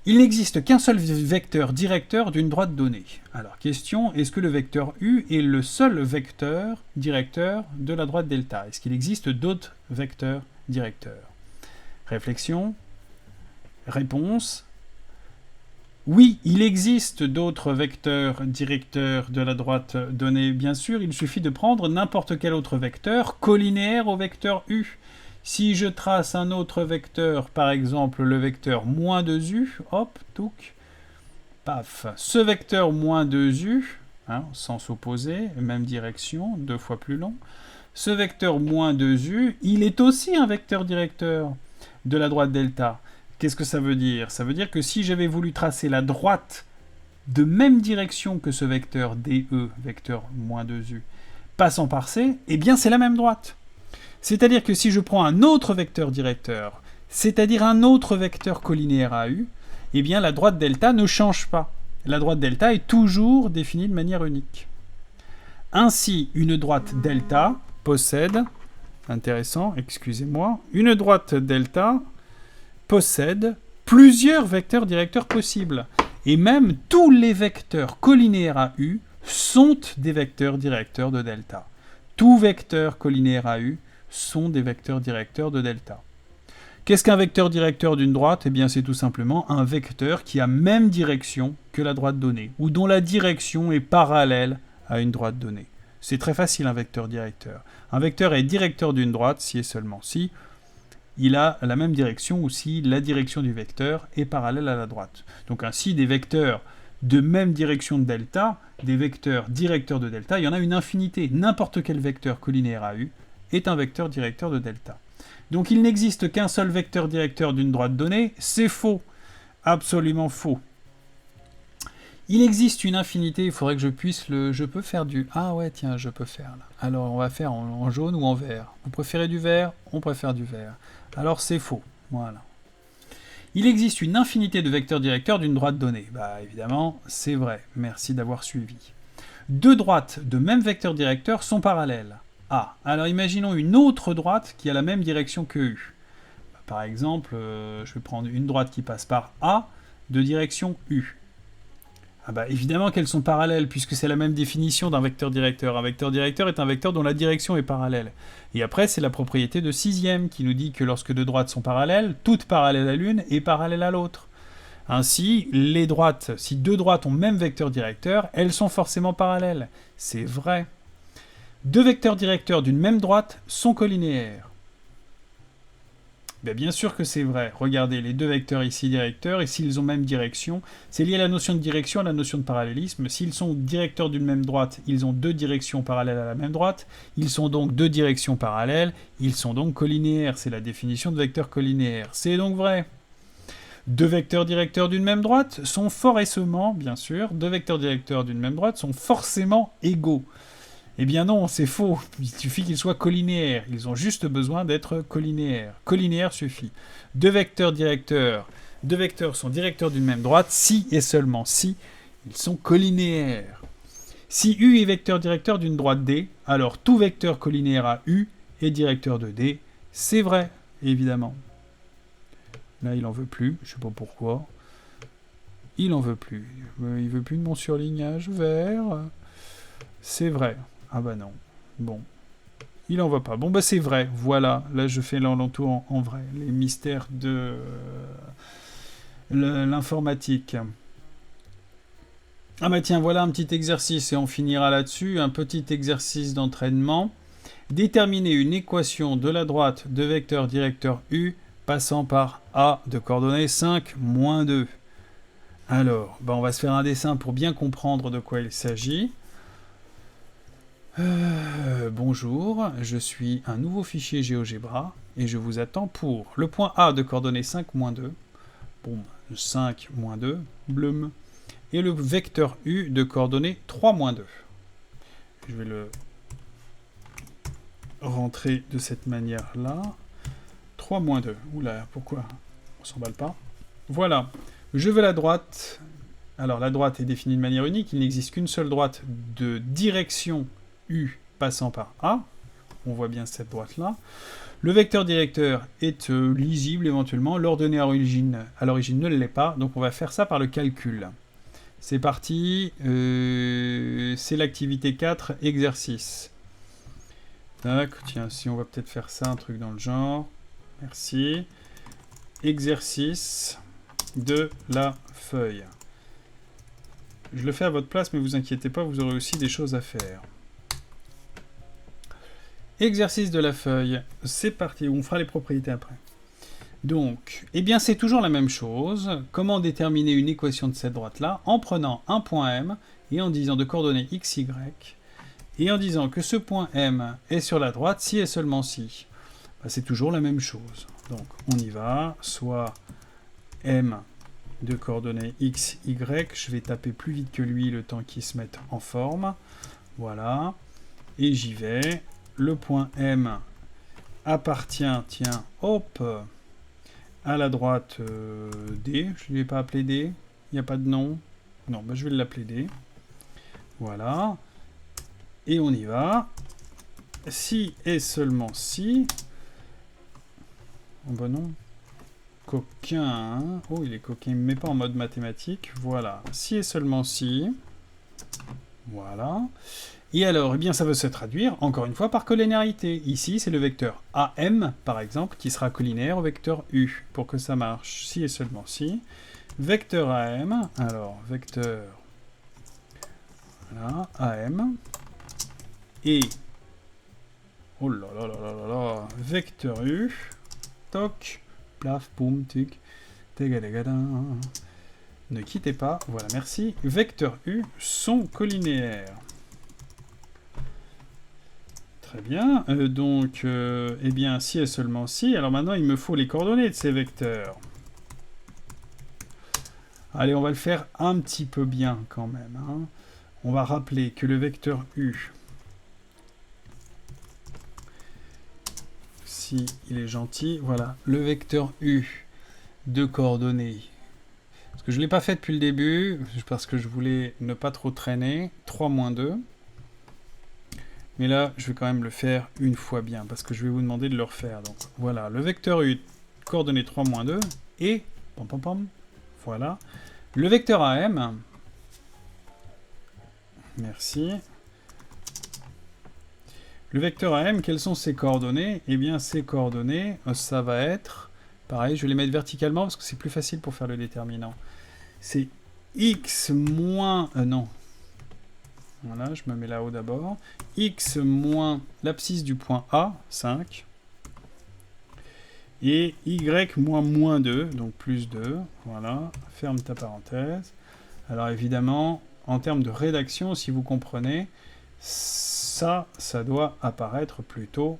Il n'existe qu'un seul vecteur directeur d'une droite donnée. Alors, question, est-ce que le vecteur U est le seul vecteur directeur de la droite delta? Est-ce qu'il existe d'autres vecteurs directeurs? Réflexion. Réponse. Oui, il existe d'autres vecteurs directeurs de la droite donnée, bien sûr. Il suffit de prendre n'importe quel autre vecteur collinéaire au vecteur U. Si je trace un autre vecteur, par exemple le vecteur moins 2u, hop, touc, paf. Ce vecteur moins 2u, sens opposé, même direction, 2 fois plus long. Ce vecteur moins 2u, il est aussi un vecteur directeur de la droite delta. Qu'est-ce que ça veut dire? Ça veut dire que si j'avais voulu tracer la droite de même direction que ce vecteur DE, vecteur moins 2u, passant par C, eh bien c'est la même droite. C'est-à-dire que si je prends un autre vecteur directeur, c'est-à-dire un autre vecteur collinéaire à U, eh bien la droite delta ne change pas. La droite delta est toujours définie de manière unique. Ainsi, une droite delta possède, intéressant, excusez-moi, une droite delta possède plusieurs vecteurs directeurs possibles. Et même tous les vecteurs collinéaires à U sont des vecteurs directeurs de delta. Tout vecteur collinéaire à U sont des vecteurs directeurs de delta. Qu'est-ce qu'un vecteur directeur d'une droite? Eh bien, c'est tout simplement un vecteur qui a même direction que la droite donnée, ou dont la direction est parallèle à une droite donnée. C'est très facile, un vecteur directeur. Un vecteur est directeur d'une droite si et seulement si il a la même direction ou si la direction du vecteur est parallèle à la droite. Donc ainsi, des vecteurs de même direction de delta, des vecteurs directeurs de delta, il y en a une infinité. N'importe quel vecteur collinéaire à U est un vecteur directeur de delta. Donc il n'existe qu'un seul vecteur directeur d'une droite donnée, c'est faux. Absolument faux. Il existe une infinité, il faudrait que je puisse le... Je peux faire du... Ah ouais, tiens, je peux faire là. Alors on va faire en jaune ou en vert. Vous préférez du vert? On préfère du vert. Alors c'est faux. Voilà. Il existe une infinité de vecteurs directeurs d'une droite donnée. Bah évidemment, c'est vrai. Merci d'avoir suivi. Deux droites de même vecteur directeur sont parallèles. Ah, alors imaginons une autre droite qui a la même direction que U. Par exemple, je vais prendre une droite qui passe par A de direction U. Ah bah évidemment qu'elles sont parallèles puisque c'est la même définition d'un vecteur directeur. Un vecteur directeur est un vecteur dont la direction est parallèle. Et après, c'est la propriété de sixième qui nous dit que lorsque deux droites sont parallèles, toute parallèle à l'une est parallèle à l'autre. Ainsi, les droites, si deux droites ont même vecteur directeur, elles sont forcément parallèles. C'est vrai. Deux vecteurs directeurs d'une même droite sont collinéaires. Bien sûr que c'est vrai. Regardez, les deux vecteurs ici directeurs, et s'ils ont même direction, c'est lié à la notion de direction, à la notion de parallélisme. S'ils sont directeurs d'une même droite, ils ont deux directions parallèles à la même droite. Ils sont donc deux directions parallèles. Ils sont donc collinéaires. C'est la définition de vecteur collinéaire. C'est donc vrai. Deux vecteurs directeurs d'une même droite sont forcément, bien sûr, deux vecteurs directeurs d'une même droite sont forcément égaux. Eh bien non, c'est faux. Il suffit qu'ils soient collinéaires. Ils ont juste besoin d'être collinéaires. Collinéaire suffit. Deux vecteurs sont directeurs d'une même droite si et seulement si ils sont collinéaires. Si U est vecteur directeur d'une droite D, alors tout vecteur collinéaire à U est directeur de D. C'est vrai, évidemment. Là, il en veut plus. Je sais pas pourquoi. Il en veut plus. Il veut plus de mon surlignage vert. C'est vrai. Ah bah non. Bon. Il en voit pas. Bon bah c'est vrai. Voilà. Là je fais l'entour en vrai. Les mystères de l'informatique. Ah bah tiens, voilà un petit exercice et on finira là-dessus. Un petit exercice d'entraînement. Déterminer une équation de la droite de vecteur directeur U passant par A de coordonnées 5, moins 2. Alors, on va se faire un dessin pour bien comprendre de quoi il s'agit. Bonjour, je suis un nouveau fichier GeoGebra et je vous attends pour le point A de coordonnées 5, moins 2. Boum, 5, moins 2, blum. Et le vecteur U de coordonnées 3, moins 2. Je vais le rentrer de cette manière-là. 3, moins 2. Oula, pourquoi on s'emballe pas. Voilà. Je veux la droite. Alors, la droite est définie de manière unique. Il n'existe qu'une seule droite de direction U passant par A. On voit bien cette droite-là. Le vecteur directeur est lisible éventuellement. L'ordonnée à l'origine ne l'est pas. Donc, on va faire ça par le calcul. C'est parti. C'est l'activité 4, exercice. Tac, tiens, si on va peut-être faire ça, un truc dans le genre. Merci. Exercice de la feuille. Je le fais à votre place, mais vous inquiétez pas, vous aurez aussi des choses à faire. Exercice de la feuille, c'est parti, on fera les propriétés après. Donc, eh bien c'est toujours la même chose. Comment déterminer une équation de cette droite-là? En prenant un point M et en disant de coordonnées x, y, et en disant que ce point M est sur la droite si et seulement si. C'est toujours la même chose. Donc on y va, soit M de coordonnées x, y, je vais taper plus vite que lui le temps qu'il se mette en forme. Voilà, et j'y vais. Le point M appartient, tiens, hop, à la droite D. Je ne l'ai pas appelé D, il n'y a pas de nom. Non, je vais l'appeler D. Voilà. Et on y va. Si et seulement si. Oh bah non. Coquin. Hein. Oh, il est coquin. Il ne me met pas en mode mathématique. Voilà. Si et seulement si. Voilà. Et alors, eh bien, ça veut se traduire, encore une fois, par collinéarité. Ici, c'est le vecteur AM, par exemple, qui sera collinaire au vecteur U, pour que ça marche. Si et seulement si. Vecteur AM. Alors, vecteur... Voilà, AM. Et... Oh là là là là là là. Vecteur U. Toc. Plaf, poum, tic. Tegadagada. Ne quittez pas. Voilà, merci. Vecteur U sont collinéaires. Très bien. Eh bien, si et seulement si. Alors maintenant, il me faut les coordonnées de ces vecteurs. Allez, on va le faire un petit peu bien quand même. Hein. On va rappeler que le vecteur U, si il est gentil, voilà, le vecteur U de coordonnées, parce que je ne l'ai pas fait depuis le début, parce que je voulais ne pas trop traîner, 3 moins 2. Mais là, je vais quand même le faire une fois bien, parce que je vais vous demander de le refaire. Donc voilà, le vecteur U, coordonnées 3 moins 2, et, pom pom pom, voilà, le vecteur AM, merci. Le vecteur AM, quelles sont ses coordonnées? Eh bien, ses coordonnées, ça va être, pareil, je vais les mettre verticalement, parce que c'est plus facile pour faire le déterminant. C'est x moins, non. Voilà, je me mets là-haut d'abord. X moins l'abscisse du point A, 5. Et Y moins moins 2, donc plus 2. Voilà, ferme ta parenthèse. Alors évidemment, en termes de rédaction, si vous comprenez, ça doit apparaître plutôt...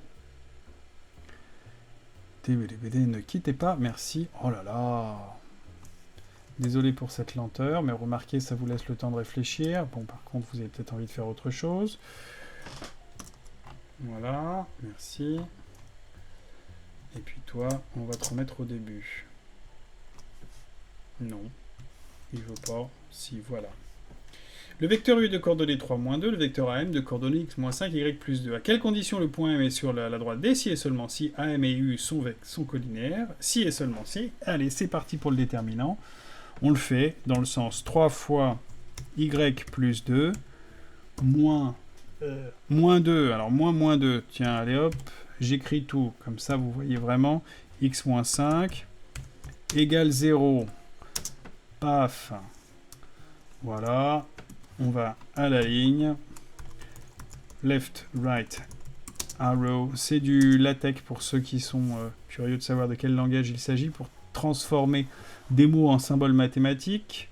Ne quittez pas, merci. Oh là là. Désolé pour cette lenteur, mais remarquez, ça vous laisse le temps de réfléchir. Bon, par contre, vous avez peut-être envie de faire autre chose. Voilà, merci. Et puis toi, on va te remettre au début. Non, il veut pas. Si, voilà. Le vecteur U de coordonnées 3 moins 2, le vecteur AM de coordonnées x moins 5, y plus 2. À quelles conditions le point M est sur la droite D? Si et seulement si AM et U sont collinéaires. Si et seulement si. Allez, c'est parti pour le déterminant. On le fait dans le sens 3 fois y plus 2, moins 2. Alors, moins 2. Tiens, allez hop, j'écris tout. Comme ça, vous voyez vraiment x moins 5 égale 0. Paf. Voilà. On va à la ligne. Left, right, arrow, c'est du LaTeX pour ceux qui sont curieux de savoir de quel langage il s'agit pour transformer des mots en symboles mathématiques.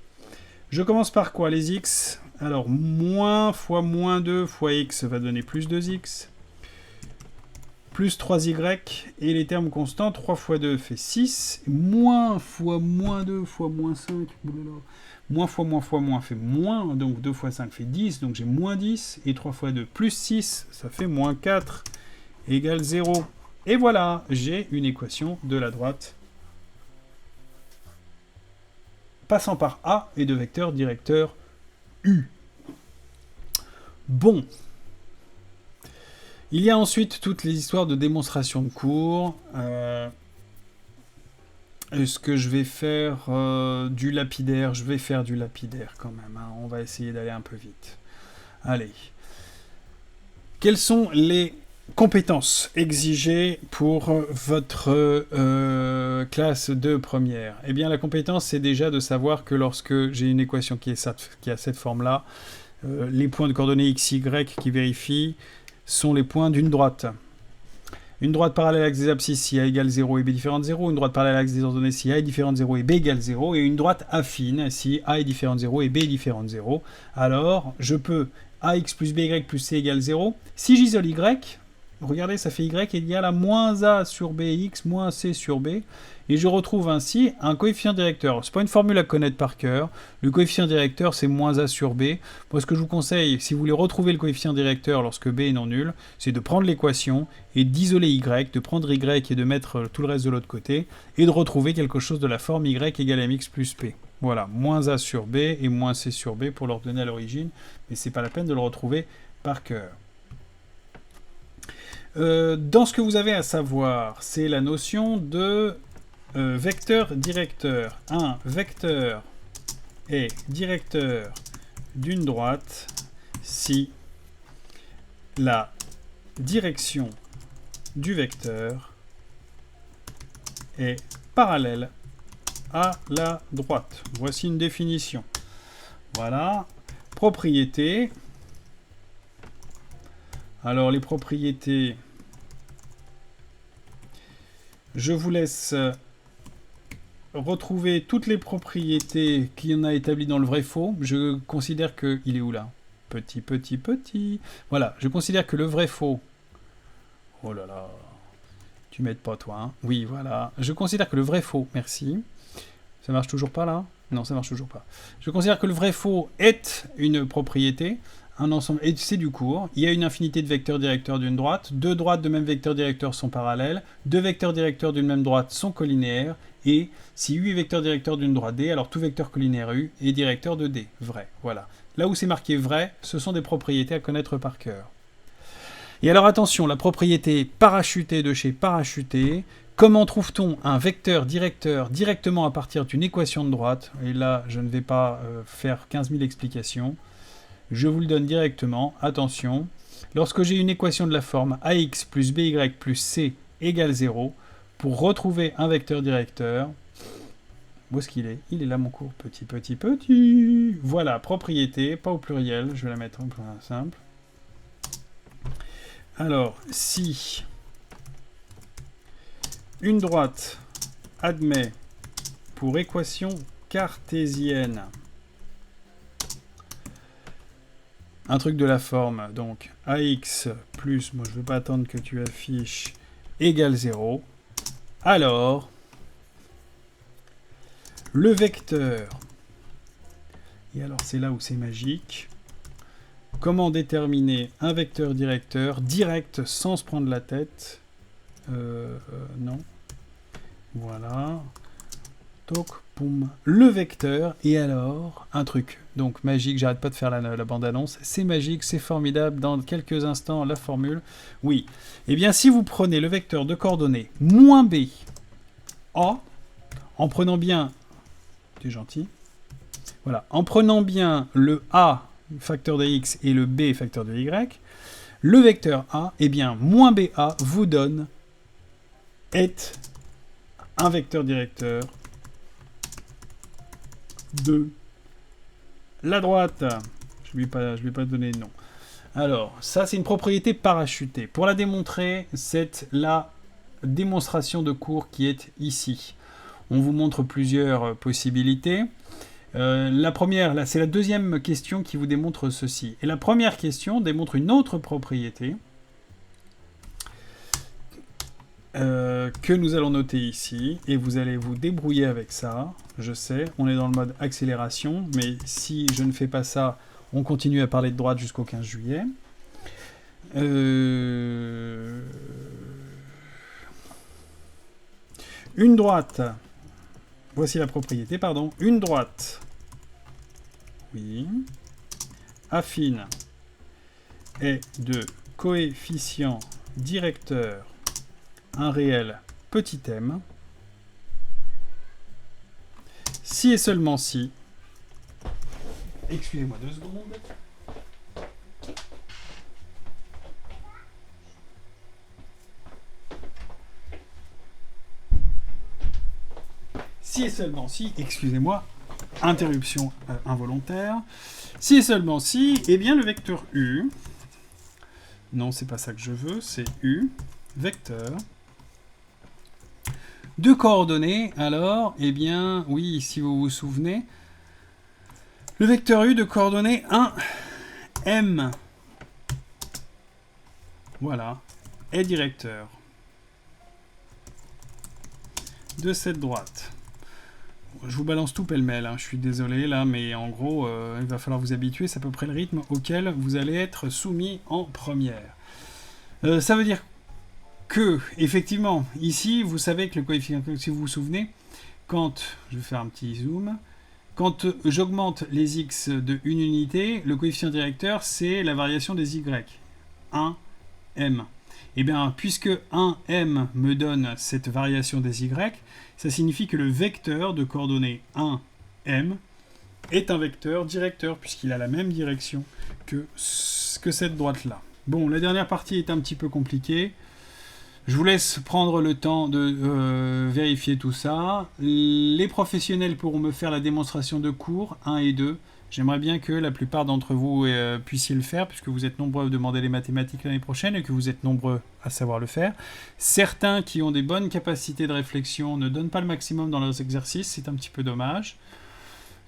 Je commence par quoi, les x? Alors, moins fois moins 2 fois x va donner plus 2x. Plus 3y, et les termes constants, 3 fois 2 fait 6. Moins fois moins 2 fois moins 5, moins fois moins fait moins, donc 2 fois 5 fait 10, donc j'ai moins 10, et 3 fois 2 plus 6, ça fait moins 4, égale 0. Et voilà, j'ai une équation de la droite passant par A et de vecteur directeur U. Bon. Il y a ensuite toutes les histoires de démonstration de cours. Est-ce que je vais faire du lapidaire? Je vais faire du lapidaire quand même. Hein. On va essayer d'aller un peu vite. Allez. Quelles sont les compétences exigées pour votre classe de première? Eh bien, la compétence, c'est déjà de savoir que lorsque j'ai une équation qui a cette forme-là, les points de coordonnées x, y qui vérifient sont les points d'une droite. Une droite parallèle à l'axe des abscisses si A égale 0 et B différent de 0, une droite parallèle à l'axe des ordonnées si A est différent de 0 et B égale 0, et une droite affine si A est différent de 0 et B est différent de 0. Alors, je peux AX plus BY plus C égale 0. Si j'isole Y, regardez, ça fait Y égale à moins A sur BX moins C sur B. Et je retrouve ainsi un coefficient directeur. Ce n'est pas une formule à connaître par cœur. Le coefficient directeur, c'est moins A sur B. Moi, ce que je vous conseille, si vous voulez retrouver le coefficient directeur lorsque B est non nul, c'est de prendre l'équation et d'isoler Y, de prendre Y et de mettre tout le reste de l'autre côté, et de retrouver quelque chose de la forme Y égale à MX plus P. Voilà, moins A sur B et moins C sur B pour leur donner à l'origine, mais c'est pas la peine de le retrouver par cœur. Dans ce que vous avez à savoir, c'est la notion de vecteur directeur. Un vecteur est directeur d'une droite si la direction du vecteur est parallèle à la droite. Voici une définition. Voilà. Propriétés. Alors les propriétés, je vous laisse retrouver toutes les propriétés qu'il y en a établies dans le vrai-faux. Je considère que... Il est où là? Petit. Voilà, je considère que le vrai-faux... Oh là là... Tu m'aides pas toi, hein? Oui, voilà. Je considère que le vrai-faux... Merci. Ça marche toujours pas là? Non, ça marche toujours pas. Je considère que le vrai-faux est une propriété, un ensemble, et c'est du cours. Il y a une infinité de vecteurs directeurs d'une droite. Deux droites de même vecteur directeur sont parallèles. Deux vecteurs directeurs d'une même droite sont collinéaires. Et si U est vecteur directeur d'une droite D, alors tout vecteur collinaire U est directeur de D. Vrai, voilà. Là où c'est marqué vrai, ce sont des propriétés à connaître par cœur. Et alors attention, la propriété parachutée de chez parachuté. Comment trouve-t-on un vecteur directeur directement à partir d'une équation de droite? Et là, je ne vais pas faire 15 000 explications. Je vous le donne directement. Attention. Lorsque j'ai une équation de la forme AX plus BY plus C égale 0, pour retrouver un vecteur directeur, où est-ce qu'il est? Il est là mon cours. Petit. Voilà, propriété, pas au pluriel. Je vais la mettre en point simple. Alors, si une droite admet pour équation cartésienne un truc de la forme, donc AX plus, moi je ne veux pas attendre que tu affiches, égale 0, alors le vecteur, et alors c'est là où c'est magique, comment déterminer un vecteur directeur direct sans se prendre la tête? Non. Voilà. Toc, poum. Le vecteur, et alors, un truc. Donc magique, j'arrête pas de faire la bande-annonce. C'est magique, c'est formidable. Dans quelques instants, la formule. Oui. Eh bien, si vous prenez le vecteur de coordonnées moins B, A, en prenant bien... T'es gentil. Voilà. En prenant bien le A, facteur de X, et le B, facteur de Y, le vecteur A, eh bien, moins BA vous donne est un vecteur directeur de la droite. Je lui ai pas donné de nom. Alors, ça, c'est une propriété parachutée. Pour la démontrer, c'est la démonstration de cours qui est ici. On vous montre plusieurs possibilités. La première, là, c'est la deuxième question qui vous démontre ceci. Et la première question démontre une autre propriété que nous allons noter ici. Et vous allez vous débrouiller avec ça. Je sais, on est dans le mode accélération. Mais si je ne fais pas ça, on continue à parler de droite jusqu'au 15 juillet. Une droite. Voici la propriété, pardon. Une droite. Oui. Affine est de coefficient directeur un réel petit m. Si et seulement si. Excusez-moi 2 secondes. Si et seulement si, excusez-moi, interruption involontaire. Si et seulement si, eh bien le vecteur u, non c'est pas ça que je veux, c'est u, vecteur, de coordonnées, alors, eh bien, oui, si vous vous souvenez, le vecteur u de coordonnées 1, m, voilà, est directeur de cette droite. Je vous balance tout pêle-mêle, hein. Je suis désolé là, mais en gros, il va falloir vous habituer, c'est à peu près le rythme auquel vous allez être soumis en première. Ça veut dire que, effectivement, ici, vous savez que le coefficient, si vous vous souvenez, quand, je vais faire un petit zoom, quand j'augmente les x de une unité, le coefficient directeur, c'est la variation des y, 1m. Eh bien, puisque 1m me donne cette variation des y, ça signifie que le vecteur de coordonnées 1m est un vecteur directeur, puisqu'il a la même direction que cette droite-là. Bon, la dernière partie est un petit peu compliquée. Je vous laisse prendre le temps de vérifier tout ça. Les professionnels pourront me faire la démonstration de cours 1 et 2. J'aimerais bien que la plupart d'entre vous puissiez le faire, puisque vous êtes nombreux à demander les mathématiques l'année prochaine et que vous êtes nombreux à savoir le faire. Certains qui ont des bonnes capacités de réflexion ne donnent pas le maximum dans leurs exercices, c'est un petit peu dommage.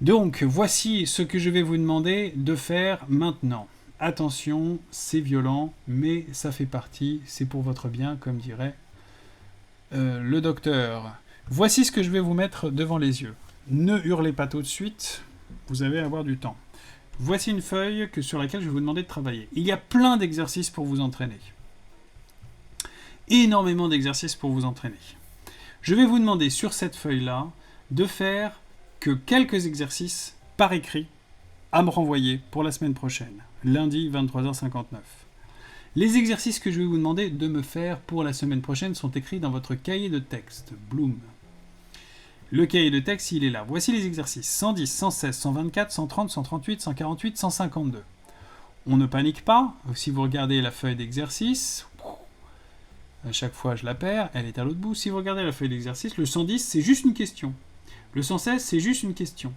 Donc, voici ce que je vais vous demander de faire maintenant. Attention, c'est violent, mais ça fait partie, c'est pour votre bien, comme dirait le docteur. Voici ce que je vais vous mettre devant les yeux. Ne hurlez pas tout de suite. Vous allez avoir du temps. Voici une feuille sur laquelle je vais vous demander de travailler. Il y a plein d'exercices pour vous entraîner. Énormément d'exercices pour vous entraîner. Je vais vous demander sur cette feuille-là de faire que quelques exercices par écrit à me renvoyer pour la semaine prochaine, lundi 23h59. Les exercices que je vais vous demander de me faire pour la semaine prochaine sont écrits dans votre cahier de texte, Bloom. Le cahier de texte, il est là. Voici les exercices 110, 116, 124, 130, 138, 148, 152. On ne panique pas. Si vous regardez la feuille d'exercice, à chaque fois je la perds, elle est à l'autre bout. Si vous regardez la feuille d'exercice, le 110, c'est juste une question. Le 116, c'est juste une question.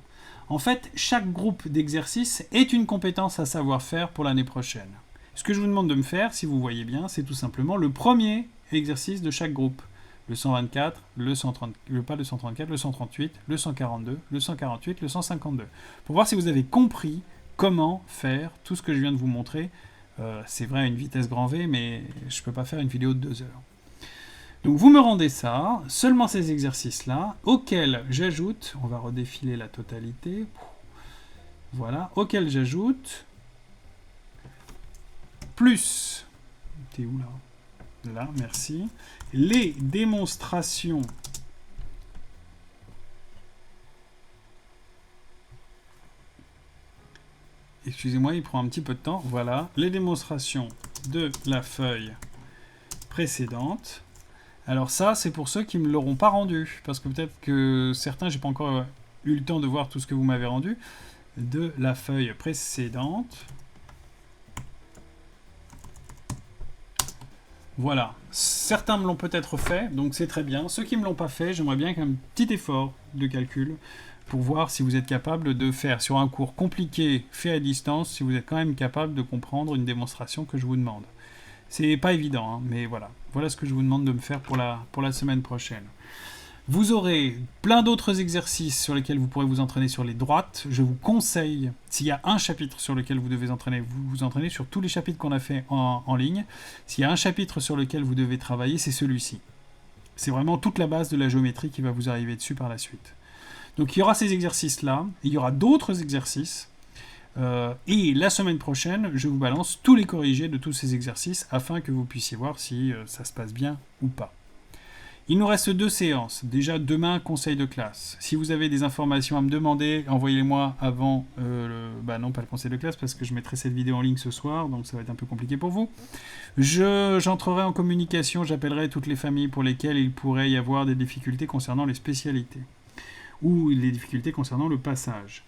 En fait, chaque groupe d'exercices est une compétence à savoir faire pour l'année prochaine. Ce que je vous demande de me faire, si vous voyez bien, c'est tout simplement le premier exercice de chaque groupe. Le 124, pas le 134, le 138, le 142, le 148, le 152. Pour voir si vous avez compris comment faire tout ce que je viens de vous montrer. C'est vrai à une vitesse grand V, mais je ne peux pas faire une vidéo de 2 heures. Donc vous me rendez ça, seulement ces exercices-là, auxquels j'ajoute, on va redéfiler la totalité, voilà, auxquels j'ajoute, plus, t'es où là ? Là, merci. Les démonstrations excusez-moi, il prend un petit peu de temps. Voilà, les démonstrations de la feuille précédente. Alors ça, c'est pour ceux qui ne me l'auront pas rendu, parce que peut-être que certains, j'ai pas encore eu le temps de voir tout ce que vous m'avez rendu, de la feuille précédente. Voilà. Certains me l'ont peut-être fait, donc c'est très bien. Ceux qui ne me l'ont pas fait, j'aimerais bien qu'un petit effort de calcul pour voir si vous êtes capable de faire sur un cours compliqué fait à distance, si vous êtes quand même capable de comprendre une démonstration que je vous demande. C'est pas évident, hein, mais voilà. Voilà ce que je vous demande de me faire pour la semaine prochaine. Vous aurez plein d'autres exercices sur lesquels vous pourrez vous entraîner sur les droites. Je vous conseille, s'il y a un chapitre sur lequel vous devez entraîner, vous vous entraînez sur tous les chapitres qu'on a fait en ligne. S'il y a un chapitre sur lequel vous devez travailler, c'est celui-ci. C'est vraiment toute la base de la géométrie qui va vous arriver dessus par la suite. Donc il y aura ces exercices-là, il y aura d'autres exercices. Et la semaine prochaine, je vous balance tous les corrigés de tous ces exercices afin que vous puissiez voir si ça se passe bien ou pas. Il nous reste 2 séances. Déjà demain, conseil de classe. Si vous avez des informations à me demander, envoyez-les-moi avant... non, pas le conseil de classe parce que je mettrai cette vidéo en ligne ce soir, donc ça va être un peu compliqué pour vous. J'entrerai en communication, j'appellerai toutes les familles pour lesquelles il pourrait y avoir des difficultés concernant les spécialités ou les difficultés concernant le passage.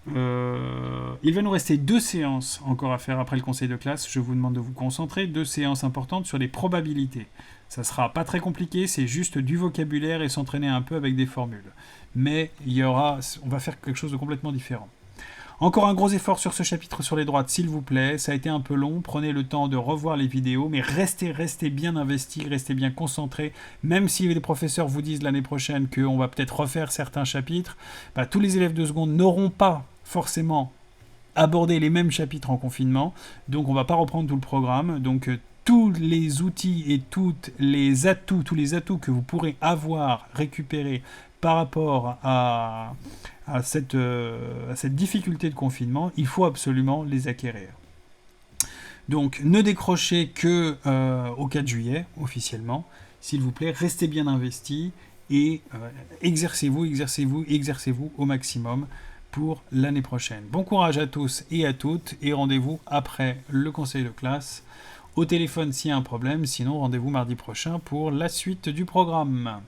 Il va nous rester 2 séances encore à faire après le conseil de classe. Je vous demande de vous concentrer. 2 séances importantes sur les probabilités. Ça sera pas très compliqué, c'est juste du vocabulaire et s'entraîner un peu avec des formules. Mais on va faire quelque chose de complètement différent. Encore un gros effort sur ce chapitre sur les droites, s'il vous plaît. Ça a été un peu long, prenez le temps de revoir les vidéos, mais restez bien investis, restez bien concentrés. Même si les professeurs vous disent l'année prochaine qu'on va peut-être refaire certains chapitres, tous les élèves de seconde n'auront pas forcément abordé les mêmes chapitres en confinement, donc on ne va pas reprendre tout le programme. Donc tous les outils et tous les atouts que vous pourrez avoir récupérés par rapport à cette difficulté de confinement, il faut absolument les acquérir. Donc ne décrochez que au 4 juillet, officiellement. S'il vous plaît, restez bien investis et exercez-vous au maximum pour l'année prochaine. Bon courage à tous et à toutes et rendez-vous après le conseil de classe au téléphone s'il y a un problème, sinon rendez-vous mardi prochain pour la suite du programme.